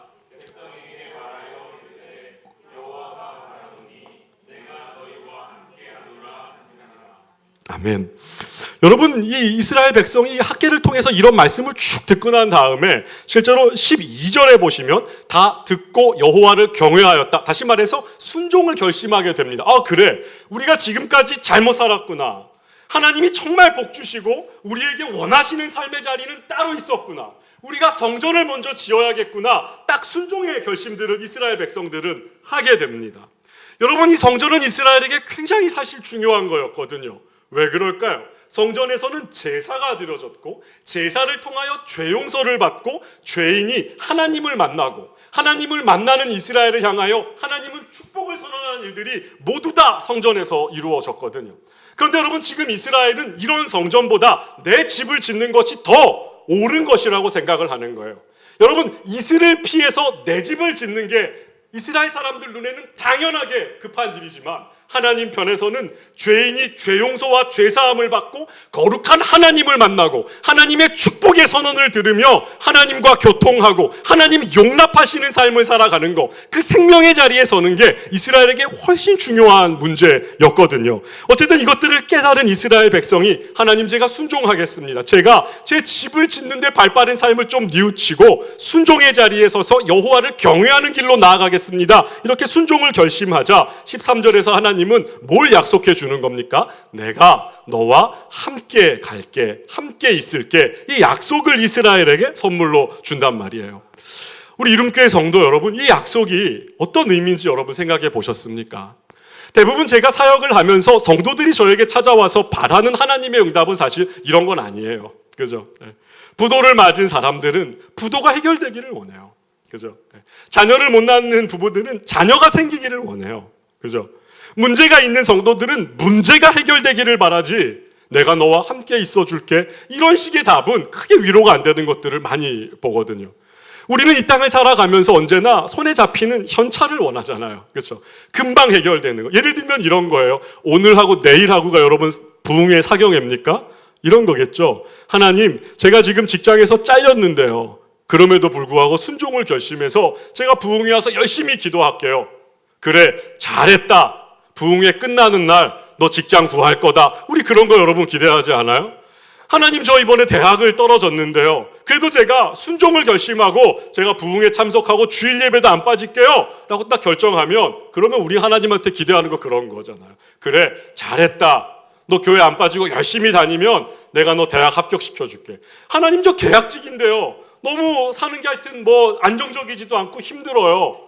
아멘. 여러분, 이 이스라엘 백성이 학개를 통해서 이런 말씀을 쭉 듣고 난 다음에 실제로 12절에 보시면 다 듣고 여호와를 경외하였다. 다시 말해서 순종을 결심하게 됩니다. 아, 그래. 우리가 지금까지 잘못 살았구나. 하나님이 정말 복 주시고 우리에게 원하시는 삶의 자리는 따로 있었구나. 우리가 성전을 먼저 지어야겠구나. 딱 순종의 결심들을 이스라엘 백성들은 하게 됩니다. 여러분, 이 성전은 이스라엘에게 굉장히 사실 중요한 거였거든요. 왜 그럴까요? 성전에서는 제사가 드려졌고 제사를 통하여 죄 용서를 받고 죄인이 하나님을 만나고 하나님을 만나는 이스라엘을 향하여 하나님은 축복을 선언하는 일들이 모두 다 성전에서 이루어졌거든요. 그런데 여러분, 지금 이스라엘은 이런 성전보다 내 집을 짓는 것이 더 옳은 것이라고 생각을 하는 거예요. 여러분, 이슬을 피해서 내 집을 짓는 게 이스라엘 사람들 눈에는 당연하게 급한 일이지만 하나님 편에서는 죄인이 죄 용서와 죄 사함을 받고 거룩한 하나님을 만나고 하나님의 축복의 선언을 들으며 하나님과 교통하고 하나님 용납하시는 삶을 살아가는 것, 그 생명의 자리에 서는 게 이스라엘에게 훨씬 중요한 문제였거든요. 어쨌든 이것들을 깨달은 이스라엘 백성이 하나님, 제가 순종하겠습니다. 제가 제 집을 짓는데 발빠른 삶을 좀 뉘우치고 순종의 자리에 서서 여호와를 경외하는 길로 나아가겠습니다. 이렇게 순종을 결심하자 13절에서 하나님은 뭘 약속해 주는 겁니까? 내가 너와 함께 갈게, 함께 있을게. 이 약속을 이스라엘에게 선물로 준단 말이에요. 우리 이름교회 성도 여러분, 이 약속이 어떤 의미인지 여러분 생각해 보셨습니까? 대부분 제가 사역을 하면서 성도들이 저에게 찾아와서 바라는 하나님의 응답은 사실 이런 건 아니에요. 그죠? 부도를 맞은 사람들은 부도가 해결되기를 원해요. 그죠? 자녀를 못 낳는 부부들은 자녀가 생기기를 원해요. 그죠? 문제가 있는 성도들은 문제가 해결되기를 바라지, 내가 너와 함께 있어 줄게, 이런 식의 답은 크게 위로가 안 되는 것들을 많이 보거든요. 우리는 이 땅을 살아가면서 언제나 손에 잡히는 현찰을 원하잖아요. 그렇죠? 금방 해결되는 거. 예를 들면 이런 거예요. 오늘하고 내일하고가 여러분 부흥의 사경입니까? 이런 거겠죠. 하나님, 제가 지금 직장에서 잘렸는데요. 그럼에도 불구하고 순종을 결심해서 제가 부흥에 와서 열심히 기도할게요. 그래, 잘했다. 부흥회 끝나는 날 너 직장 구할 거다. 우리 그런 거 여러분 기대하지 않아요? 하나님, 저 이번에 대학을 떨어졌는데요, 그래도 제가 순종을 결심하고 제가 부흥에 참석하고 주일 예배도 안 빠질게요 라고 딱 결정하면, 그러면 우리 하나님한테 기대하는 거 그런 거잖아요. 그래, 잘했다, 너 교회 안 빠지고 열심히 다니면 내가 너 대학 합격시켜줄게. 하나님, 저 계약직인데요, 너무 사는 게 하여튼 뭐 안정적이지도 않고 힘들어요.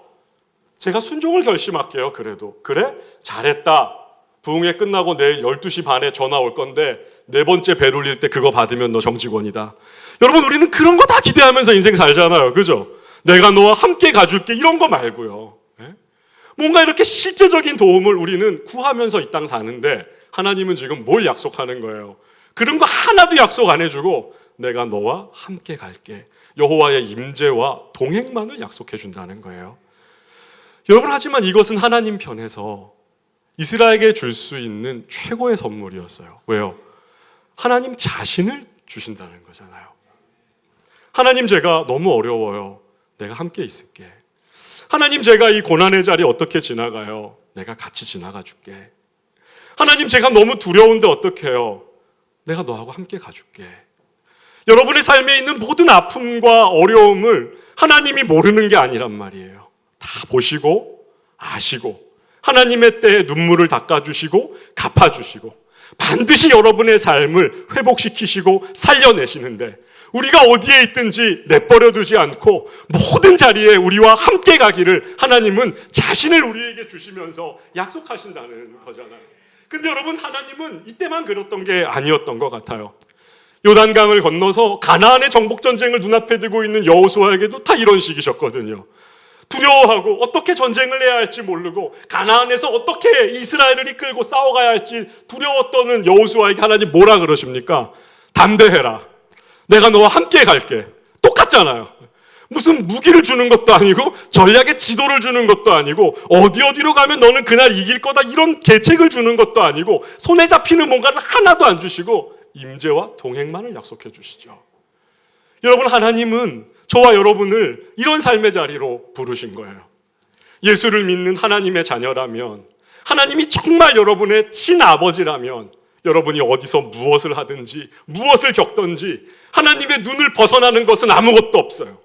제가 순종을 결심할게요. 그래도 그래? 잘했다. 부흥회 끝나고 내일 12시 반에 전화 올 건데 4번째 벨 울릴 때 그거 받으면 너 정직원이다. 여러분, 우리는 그런 거 다 기대하면서 인생 살잖아요. 그죠? 내가 너와 함께 가줄게, 이런 거 말고요. 뭔가 이렇게 실제적인 도움을 우리는 구하면서 이 땅 사는데, 하나님은 지금 뭘 약속하는 거예요? 그런 거 하나도 약속 안 해주고 내가 너와 함께 갈게, 여호와의 임재와 동행만을 약속해 준다는 거예요. 여러분, 하지만 이것은 하나님 편에서 이스라엘에게 줄 수 있는 최고의 선물이었어요. 왜요? 하나님 자신을 주신다는 거잖아요. 하나님, 제가 너무 어려워요. 내가 함께 있을게. 하나님, 제가 이 고난의 자리 어떻게 지나가요? 내가 같이 지나가 줄게. 하나님, 제가 너무 두려운데 어떡해요? 내가 너하고 함께 가줄게. 여러분의 삶에 있는 모든 아픔과 어려움을 하나님이 모르는 게 아니란 말이에요. 다 보시고 아시고 하나님의 때에 눈물을 닦아주시고 갚아주시고 반드시 여러분의 삶을 회복시키시고 살려내시는데, 우리가 어디에 있든지 내버려 두지 않고 모든 자리에 우리와 함께 가기를 하나님은 자신을 우리에게 주시면서 약속하신다는 거잖아요. 근데 여러분, 하나님은 이때만 그랬던 게 아니었던 것 같아요. 요단강을 건너서 가나안의 정복전쟁을 눈앞에 두고 있는 여호수아에게도 다 이런 식이셨거든요. 두려워하고 어떻게 전쟁을 해야 할지 모르고 가나안에서 어떻게 이스라엘을 이끌고 싸워가야 할지 두려웠던 여호수아에게 하나님 뭐라 그러십니까? 담대해라, 내가 너와 함께 갈게. 똑같잖아요. 무슨 무기를 주는 것도 아니고 전략의 지도를 주는 것도 아니고 어디로 가면 너는 그날 이길 거다, 이런 계책을 주는 것도 아니고 손에 잡히는 뭔가를 하나도 안 주시고 임재와 동행만을 약속해 주시죠. 여러분, 하나님은 저와 여러분을 이런 삶의 자리로 부르신 거예요. 예수를 믿는 하나님의 자녀라면, 하나님이 정말 여러분의 친아버지라면, 여러분이 어디서 무엇을 하든지 무엇을 겪든지 하나님의 눈을 벗어나는 것은 아무것도 없어요.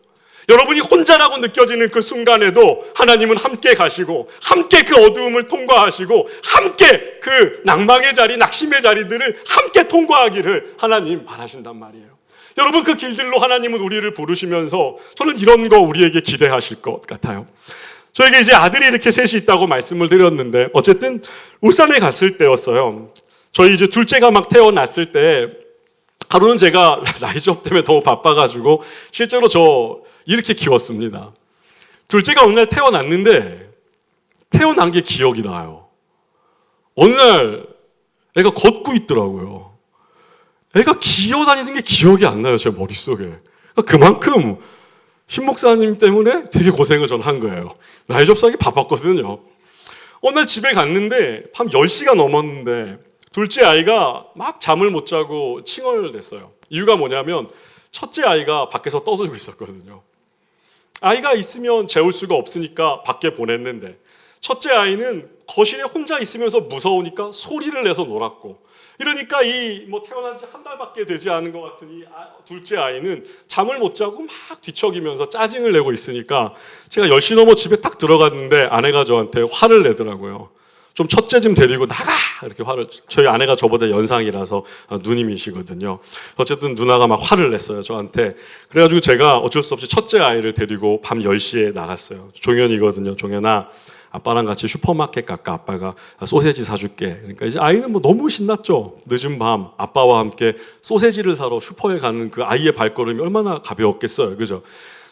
여러분이 혼자라고 느껴지는 그 순간에도 하나님은 함께 가시고 함께 그 어두움을 통과하시고 함께 그 낭망의 자리, 낙심의 자리들을 함께 통과하기를 하나님 바라신단 말이에요. 여러분, 그 길들로 하나님은 우리를 부르시면서 저는 이런 거 우리에게 기대하실 것 같아요. 저에게 이제 아들이 이렇게 셋이 있다고 말씀을 드렸는데, 어쨌든 울산에 갔을 때였어요. 저희 이제 둘째가 막 태어났을 때 하루는 제가 라이즈업 때문에 너무 바빠가지고 실제로 저 이렇게 키웠습니다. 둘째가 어느 날 태어났는데 태어난 게 기억이 나요. 어느 날 애가 걷고 있더라고요. 애가 기어다니는 게 기억이 안 나요, 제 머릿속에. 그만큼 신 목사님 때문에 되게 고생을 전 한 거예요. 나이 접수하기 바빴거든요. 어느 날 집에 갔는데 밤 10시가 넘었는데 둘째 아이가 막 잠을 못 자고 칭얼댔어요. 이유가 뭐냐면 첫째 아이가 밖에서 떠들고 있었거든요. 아이가 있으면 재울 수가 없으니까 밖에 보냈는데 첫째 아이는 거실에 혼자 있으면서 무서우니까 소리를 내서 놀았고, 이러니까 이 태어난 지 한 달밖에 되지 않은 것 같은 이 둘째 아이는 잠을 못 자고 막 뒤척이면서 짜증을 내고 있으니까 제가 10시 넘어 집에 딱 들어갔는데 아내가 저한테 화를 내더라고요. 좀 첫째 좀 데리고 나가! 이렇게 화를, 저희 아내가 저보다 연상이라서 누님이시거든요. 어쨌든 누나가 막 화를 냈어요, 저한테. 그래가지고 제가 어쩔 수 없이 첫째 아이를 데리고 밤 10시에 나갔어요. 종현이거든요. 종현아, 아빠랑 같이 슈퍼마켓 갈까? 아빠가 소세지 사줄게. 그러니까 이제 아이는 너무 신났죠. 늦은 밤 아빠와 함께 소세지를 사러 슈퍼에 가는 그 아이의 발걸음이 얼마나 가벼웠겠어요. 그죠?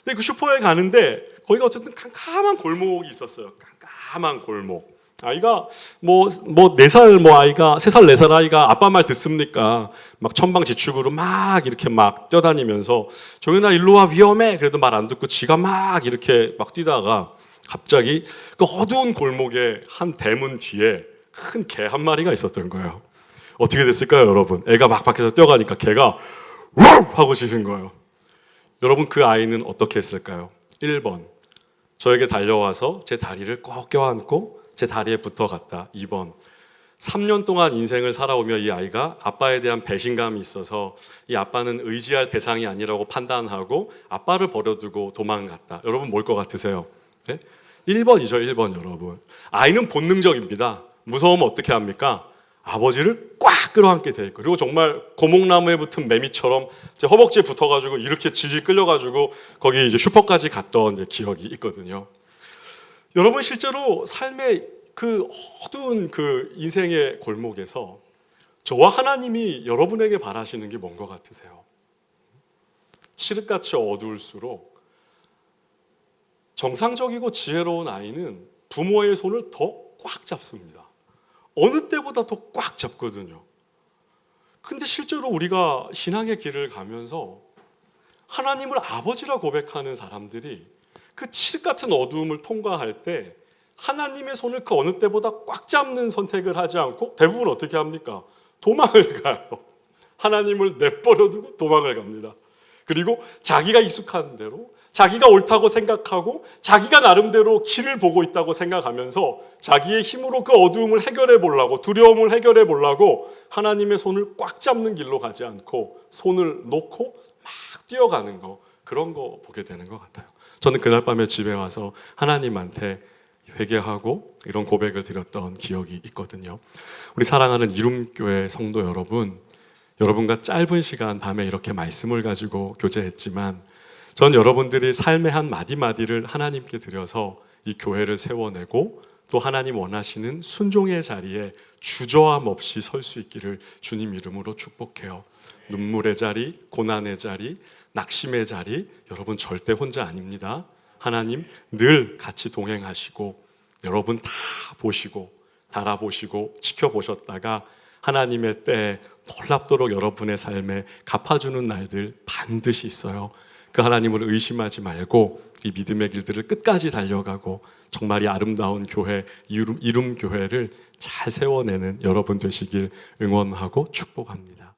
근데 그 슈퍼에 가는데 거기가 어쨌든 깜깜한 골목이 있었어요. 깜깜한 골목. 아이가 4살 아이가 3살 4살 아이가 아빠 말 듣습니까? 막 천방지축으로 막 이렇게 막 뛰어다니면서 종현아 일로 와 위험해. 그래도 말 안 듣고 지가 막 이렇게 막 뛰다가 갑자기 그 어두운 골목에 한 대문 뒤에 큰 개 한 마리가 있었던 거예요. 어떻게 됐을까요, 여러분? 애가 막 밖에서 뛰어가니까 개가 와우 하고 짖은 거예요. 여러분, 그 아이는 어떻게 했을까요? 1번, 저에게 달려와서 제 다리를 꼭 껴안고 제 다리에 붙어갔다. 2번, 3년 동안 인생을 살아오며 이 아이가 아빠에 대한 배신감이 있어서 이 아빠는 의지할 대상이 아니라고 판단하고 아빠를 버려두고 도망갔다. 여러분 뭘 것 같으세요? 네? 1번이죠, 1번 여러분. 아이는 본능적입니다. 무서우면 어떻게 합니까? 아버지를 꽉 끌어안게 돼 있고, 그리고 정말 고목나무에 붙은 매미처럼 제 허벅지에 붙어가지고 이렇게 질질 끌려가지고 거기 이제 슈퍼까지 갔던 이제 기억이 있거든요. 여러분 실제로 삶의 그 어두운 그 인생의 골목에서 저와 하나님이 여러분에게 바라시는 게 뭔 것 같으세요? 칠흑같이 어두울수록 정상적이고 지혜로운 아이는 부모의 손을 더 꽉 잡습니다. 어느 때보다 더 꽉 잡거든요. 근데 실제로 우리가 신앙의 길을 가면서 하나님을 아버지라 고백하는 사람들이 그 칠흑 같은 어두움을 통과할 때 하나님의 손을 그 어느 때보다 꽉 잡는 선택을 하지 않고 대부분 어떻게 합니까? 도망을 가요. 하나님을 내버려두고 도망을 갑니다. 그리고 자기가 익숙한 대로 자기가 옳다고 생각하고 자기가 나름대로 길을 보고 있다고 생각하면서 자기의 힘으로 그 어두움을 해결해 보려고, 두려움을 해결해 보려고 하나님의 손을 꽉 잡는 길로 가지 않고 손을 놓고 막 뛰어가는 거, 그런 거 보게 되는 것 같아요. 저는 그날 밤에 집에 와서 하나님한테 회개하고 이런 고백을 드렸던 기억이 있거든요. 우리 사랑하는 이룸교회 성도 여러분, 여러분과 짧은 시간 밤에 이렇게 말씀을 가지고 교제했지만 전 여러분들이 삶의 한 마디마디를 하나님께 드려서 이 교회를 세워내고 또 하나님 원하시는 순종의 자리에 주저함 없이 설 수 있기를 주님 이름으로 축복해요. 눈물의 자리, 고난의 자리, 낙심의 자리, 여러분 절대 혼자 아닙니다. 하나님 늘 같이 동행하시고 여러분 다 보시고 달아보시고 지켜보셨다가 하나님의 때에 놀랍도록 여러분의 삶에 갚아주는 날들 반드시 있어요. 그 하나님을 의심하지 말고 이 믿음의 길들을 끝까지 달려가고 정말 이 아름다운 교회, 이룸 교회를 잘 세워내는 여러분 되시길 응원하고 축복합니다.